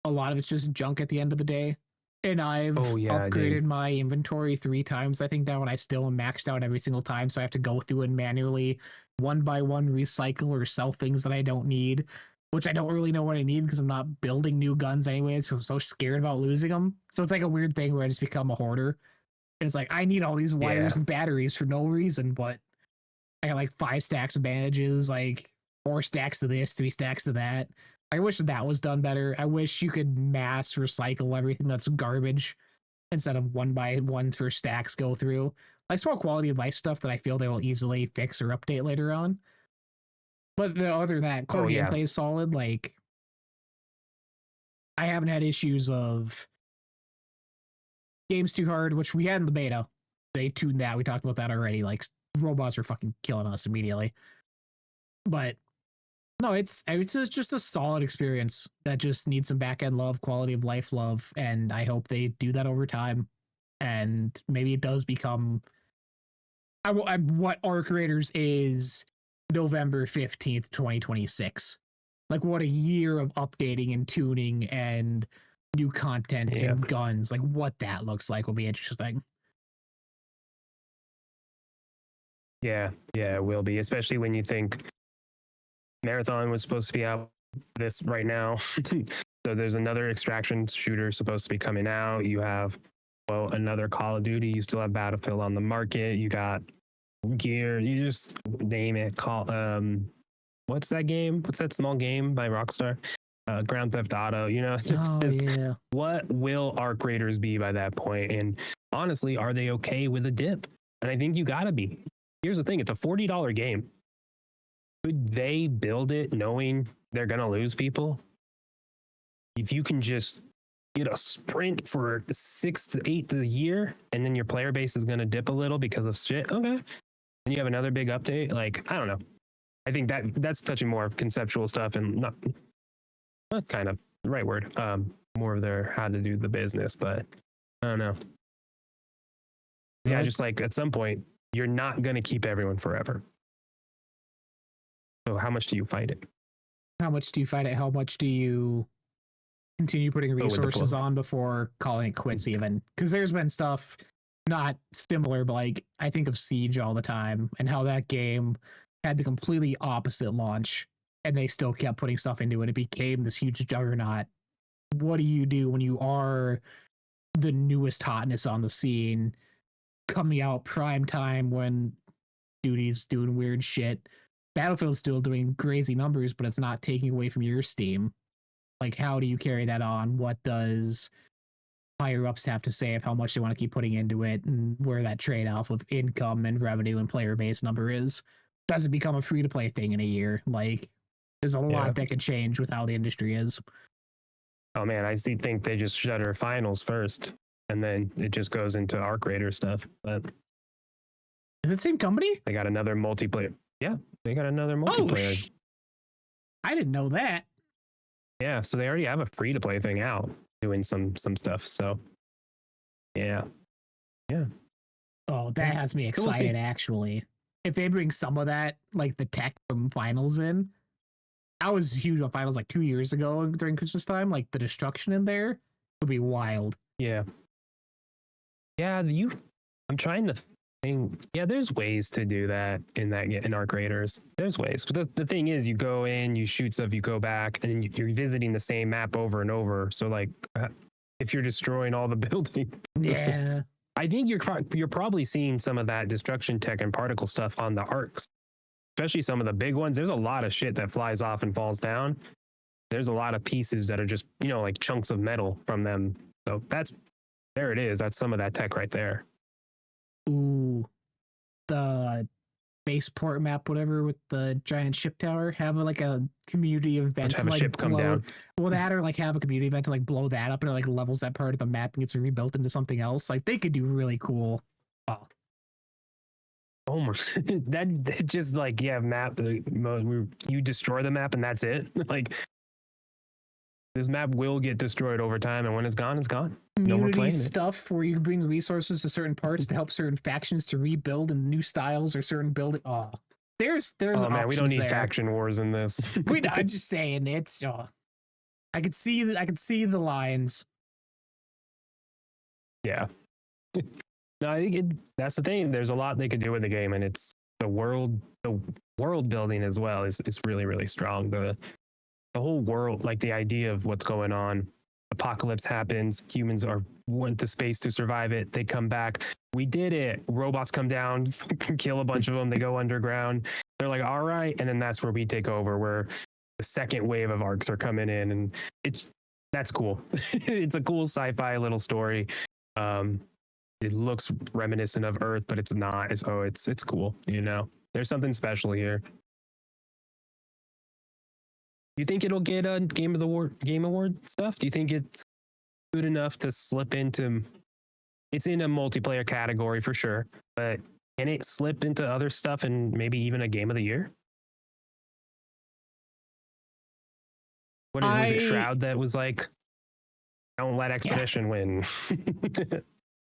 a lot of it's just junk at the end of the day. And I've upgraded my inventory 3 times, I think, now, and I still am maxed out every single time. So I have to go through and manually, one by one, recycle or sell things that I don't need, which I don't really know what I need because I'm not building new guns anyways. So I'm so scared about losing them. So it's like a weird thing where I just become a hoarder. And it's like, I need all these wires and batteries for no reason, but I got like 5 stacks of bandages, like 4 stacks of this, 3 stacks of that. I wish that was done better. I wish you could mass recycle everything that's garbage instead of one by one for stacks go through. Like small quality of life stuff that I feel they will easily fix or update later on. But other than that, core gameplay is solid. Like, I haven't had issues of games too hard, which we had in the beta. They tuned that. We talked about that already. Like, robots are fucking killing us immediately. But no, it's just a solid experience that just needs some back end love, quality of life love, and I hope they do that over time. And maybe it does become what Arc Raiders is November 15th, 2026. Like, what a year of updating and tuning and new content and guns. Like, what that looks like will be interesting. Yeah, it will be, especially when you think Marathon was supposed to be out this right now. So there's another extraction shooter supposed to be coming out. You have, another Call of Duty. You still have Battlefield on the market. You got Gear. You just name it. What's that game? What's that small game by Rockstar? Grand Theft Auto. What will Arc Raiders be by that point? And honestly, are they okay with a dip? And I think you gotta be. Here's the thing: it's a $40 game. Could they build it knowing they're going to lose people? If you can just get a sprint for 6 to 8 of the year, and then your player base is going to dip a little because of shit, okay. And you have another big update. Like, I don't know. I think that's touching more of conceptual stuff and not not kind of the right word. More of their how to do the business, but I don't know. Yeah, just like at some point, you're not going to keep everyone forever. So how much do you fight it? How much do you fight it? How much do you continue putting Go with the resources flow. on before calling it quits even? Because there's been stuff not similar, but like I think of Siege all the time and how that game had the completely opposite launch and they still kept putting stuff into it. It became this huge juggernaut. What do you do when you are the newest hotness on the scene coming out prime time when duty's doing weird shit? Battlefield's still doing crazy numbers, but it's not taking away from your steam. Like, how do you carry that on? What does higher ups have to say of how much they want to keep putting into it and where that trade off of income and revenue and player base number is? Does it become a free to play thing in a year? Like, there's a lot that could change with how the industry is. Oh man, I think they just shutter finals first, and then it just goes into Arc Raider stuff. But is it the same company? they got another multiplayer. Yeah, they got another multiplayer. I didn't know that. Yeah, so they already have a free to play thing out doing some stuff. So yeah. Oh, that has me excited actually. If they bring some of that, like the tech from finals in, I was huge on finals like 2 years ago during Christmas time. Like the destruction in there would be wild. Yeah. I'm trying to think. Yeah, there's ways to do that in Arc Raiders. There's ways. But the thing is, you go in, you shoot stuff, you go back, and you're visiting the same map over and over. So like, if you're destroying all the buildings, yeah, I think you're probably seeing some of that destruction tech and particle stuff on the arcs, especially some of the big ones. There's a lot of shit that flies off and falls down. There's a lot of pieces that are just like chunks of metal from them. So there it is. That's some of that tech right there. Ooh, the spaceport map, whatever, with the giant ship tower, have like a community event have a like ship come down. Well, that or like have a community event to like blow that up and it like levels that part of the map and gets rebuilt into something else. Like they could do really cool. Oh my! that just like map. You destroy the map and that's it. Like this map will get destroyed over time, and when it's gone, it's gone. Community stuff where you bring resources to certain parts to help certain factions to rebuild in new styles or certain building. Oh, there's. Oh man, we don't need faction wars in this. I'm just saying it's. I could see the lines. Yeah. No, I think that's the thing. There's a lot they could do with the game, and it's the world building as well is really, really strong. The whole world, like the idea of what's going on. Apocalypse happens. Humans went to space to survive it. They come back. We did it. Robots come down, kill a bunch of them. They go underground. They're like, all right. And then that's where we take over, where the second wave of arcs are coming in. And that's cool. It's a cool sci-fi little story. It looks reminiscent of Earth, but it's not. It's cool. There's something special here. Do you think it'll get a Game Award stuff? Do you think it's good enough to slip into? It's in a multiplayer category for sure, but can it slip into other stuff and maybe even a Game of the Year? Was it Shroud that was like, don't let Expedition win?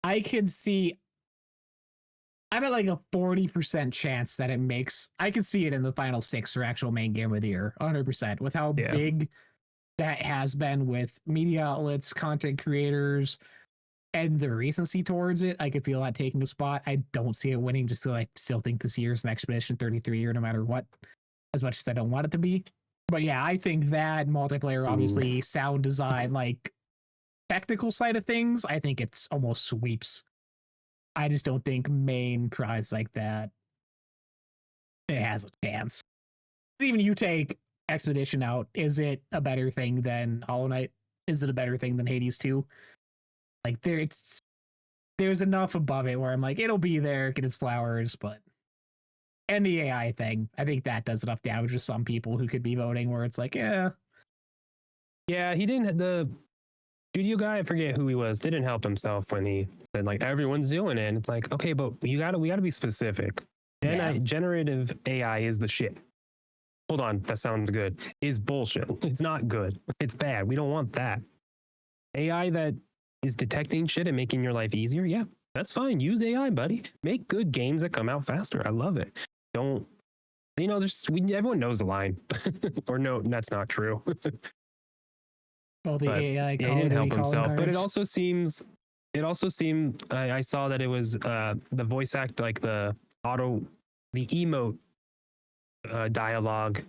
I could see. I'm at like a 40% chance that it makes. I could see it in the final 6 or actual main Game of the Year, 100%. With how big that has been with media outlets, content creators, and the recency towards it, I could feel that taking a spot. I don't see it winning, just so I still think this year's an Expedition 33 year, no matter what. As much as I don't want it to be, but yeah, I think that multiplayer, obviously, sound design, like technical side of things, I think it's almost sweeps. I just don't think main prize like that, it has a chance. Even you take Expedition out, is it a better thing than Hollow Knight? Is it a better thing than Hades 2? Like there's enough above it where I'm like, it'll be there, get its flowers, but and the AI thing, I think that does enough damage to some people who could be voting where it's like, yeah, he didn't. The studio guy, I forget who he was, didn't help himself when he said like everyone's doing it. And it's like, okay, but we gotta be specific. Generative AI is the shit. hold on, that sounds good, is bullshit. It's not good. It's bad. We don't want that. AI that is detecting shit and making your life easier, yeah, that's fine. Use AI, buddy. Make good games that come out faster. I love it. Don't, just everyone knows the line. Or no, that's not true. All the But AI he Call didn't of help Duty calling himself. But it cards. also seemed I saw that it was the voice act, like the emote dialogue,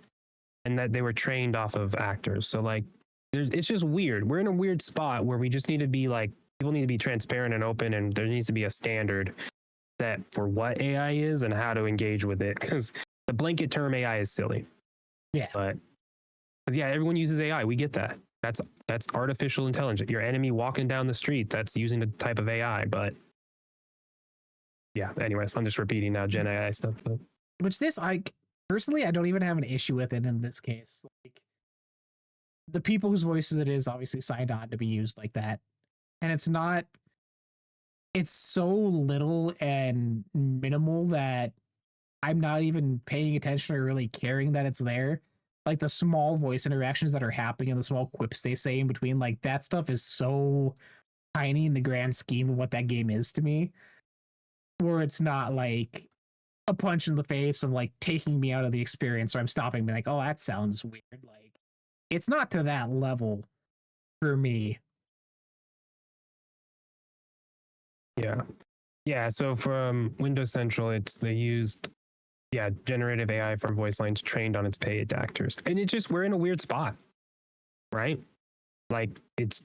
and that they were trained off of actors. So like it's just weird. We're in a weird spot where we just need to be like, people need to be transparent and open, and there needs to be a standard set for what AI is and how to engage with it. Because the blanket term AI is silly. Yeah. But because yeah, everyone uses AI. We get that. That's artificial intelligence. Your enemy walking down the street, that's using a type of AI. But yeah, anyways, I'm just repeating now Gen AI stuff. But Which this, personally, I don't even have an issue with it in this case. Like, the people whose voices it is obviously signed on to be used like that. And it's so little and minimal that I'm not even paying attention or really caring that it's there. Like the small voice interactions that are happening and the small quips they say in between, like that stuff is so tiny in the grand scheme of what that game is to me. Where it's not like a punch in the face of like taking me out of the experience, or I'm stopping me like, oh, that sounds weird. Like it's not to that level for me. yeah. So from Windows Central, they used generative AI for voice lines trained on its paid actors, and we're in a weird spot, right? Like it's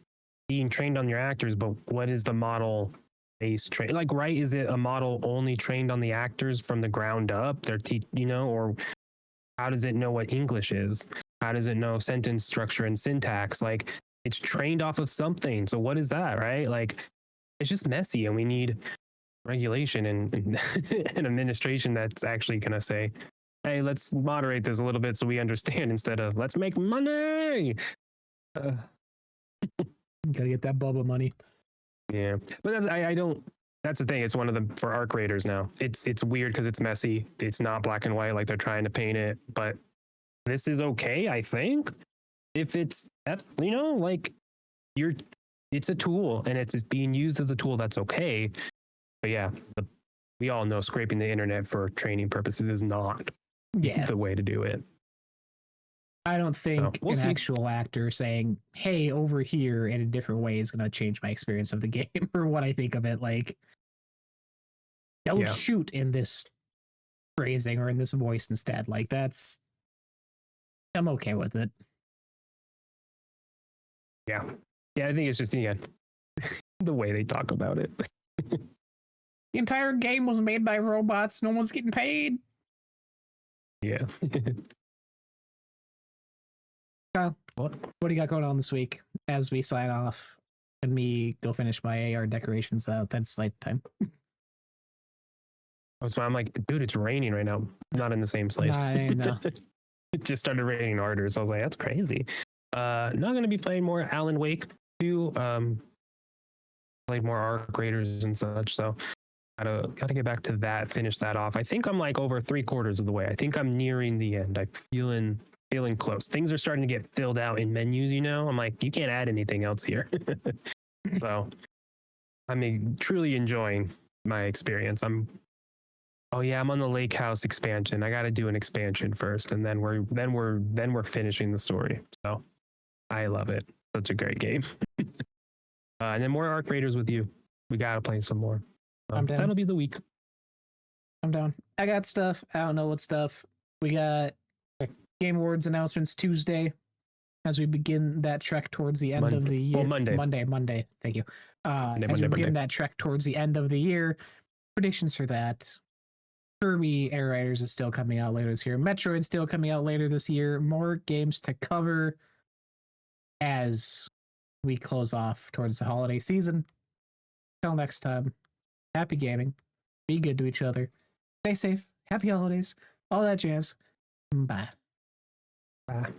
being trained on your actors, but what is the model based train? Like, right? Is it a model only trained on the actors from the ground up? Or how does it know what English is? How does it know sentence structure and syntax? Like, it's trained off of something. So what is that, right? Like, it's just messy, and we need regulation and an administration that's actually gonna say, hey, let's moderate this a little bit so we understand, instead of let's make money. Gotta get that Bubba money. Yeah, but I don't. That's the thing. It's one of the for art creators now. It's weird because it's messy. It's not black and white like they're trying to paint it. But this is okay, I think. If it's like it's a tool and it's being used as a tool. That's okay. But yeah, we all know scraping the internet for training purposes is not the way to do it. I don't think we'll see. Actual actor saying, hey, over here in a different way is going to change my experience of the game or what I think of it. Like, don't shoot in this phrasing or in this voice instead. Like, I'm okay with it. Yeah. Yeah, I think it's just, the way they talk about it. The entire game was made by robots. No one's getting paid. Yeah. What do you got going on this week as we sign off and me go finish my AR decorations out? That's night time. So I'm like, dude, it's raining right now. Not in the same place. No. It just started raining harder. So I was like, that's crazy. Not going to be playing more Alan Wake 2. Played more Arc Raiders and such. So gotta get back to that, finish that off. I think I'm like over 3/4 of the way. I think I'm nearing the end. I'm feeling close. Things are starting to get filled out in menus, I'm like, you can't add anything else here. So I'm truly enjoying my experience. I'm on the Lake House expansion. I got to do an expansion first, and then we're finishing the story. So I love it. Such a great game. And then more Arc Raiders with you. We got to play some more. I'm down. That'll be the week. I'm down. I got stuff. I don't know what stuff. We got Game Awards announcements Tuesday as we begin that trek towards the end of the year. Well, Monday. Thank you. As we begin that trek towards the end of the year, predictions for that. Kirby Air Riders is still coming out later this year. Metroid's still coming out later this year. More games to cover as we close off towards the holiday season. Till next time, happy gaming. Be good to each other. Stay safe. Happy holidays. All that jazz. Bye. Bye.